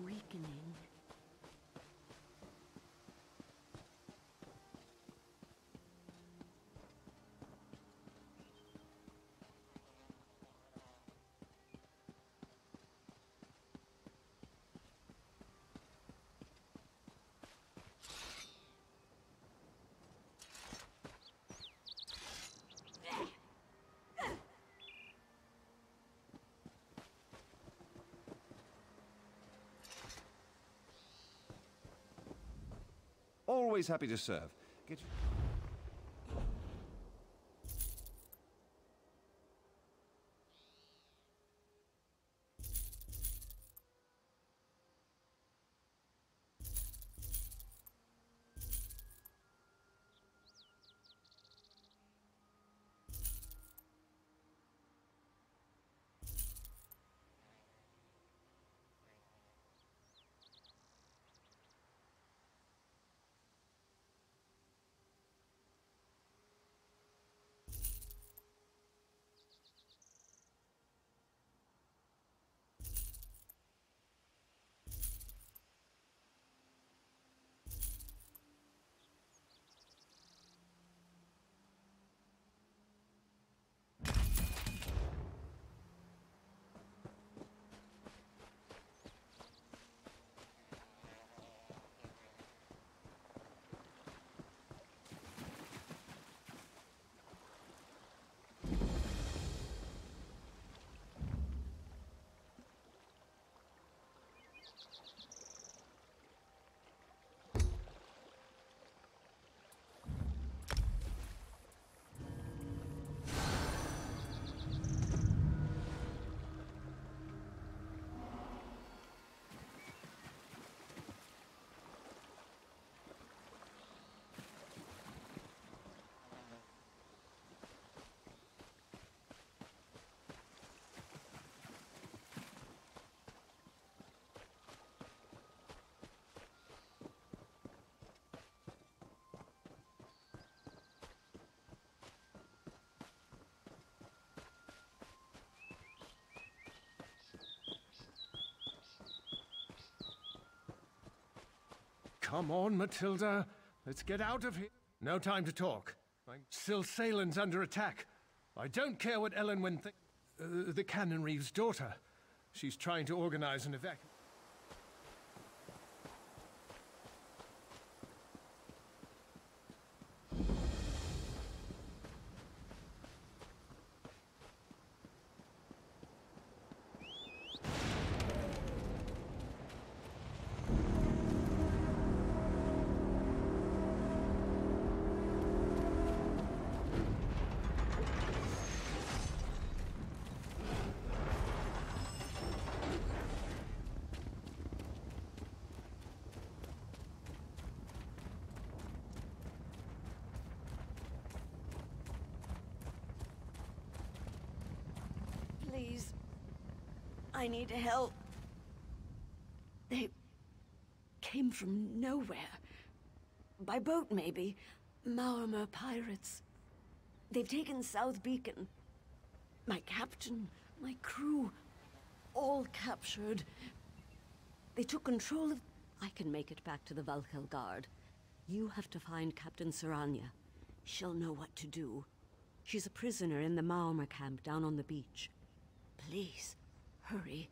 Weakening. Always happy to serve. Get you... Come on, Matilda. Let's get out of here. No time to talk. Silsalen's under attack. I don't care what Elenwen thinks. The Canon Reeve's daughter. She's trying to organize an evacuation. Please. I need help. They came from nowhere. By boat, maybe. Maormer pirates. They've taken South Beacon. My captain, my crew, all captured. They took control of... I can make it back to the Valkel Guard. You have to find Captain Saranya. She'll know what to do. She's a prisoner in the Maormer camp down on the beach. Please, hurry.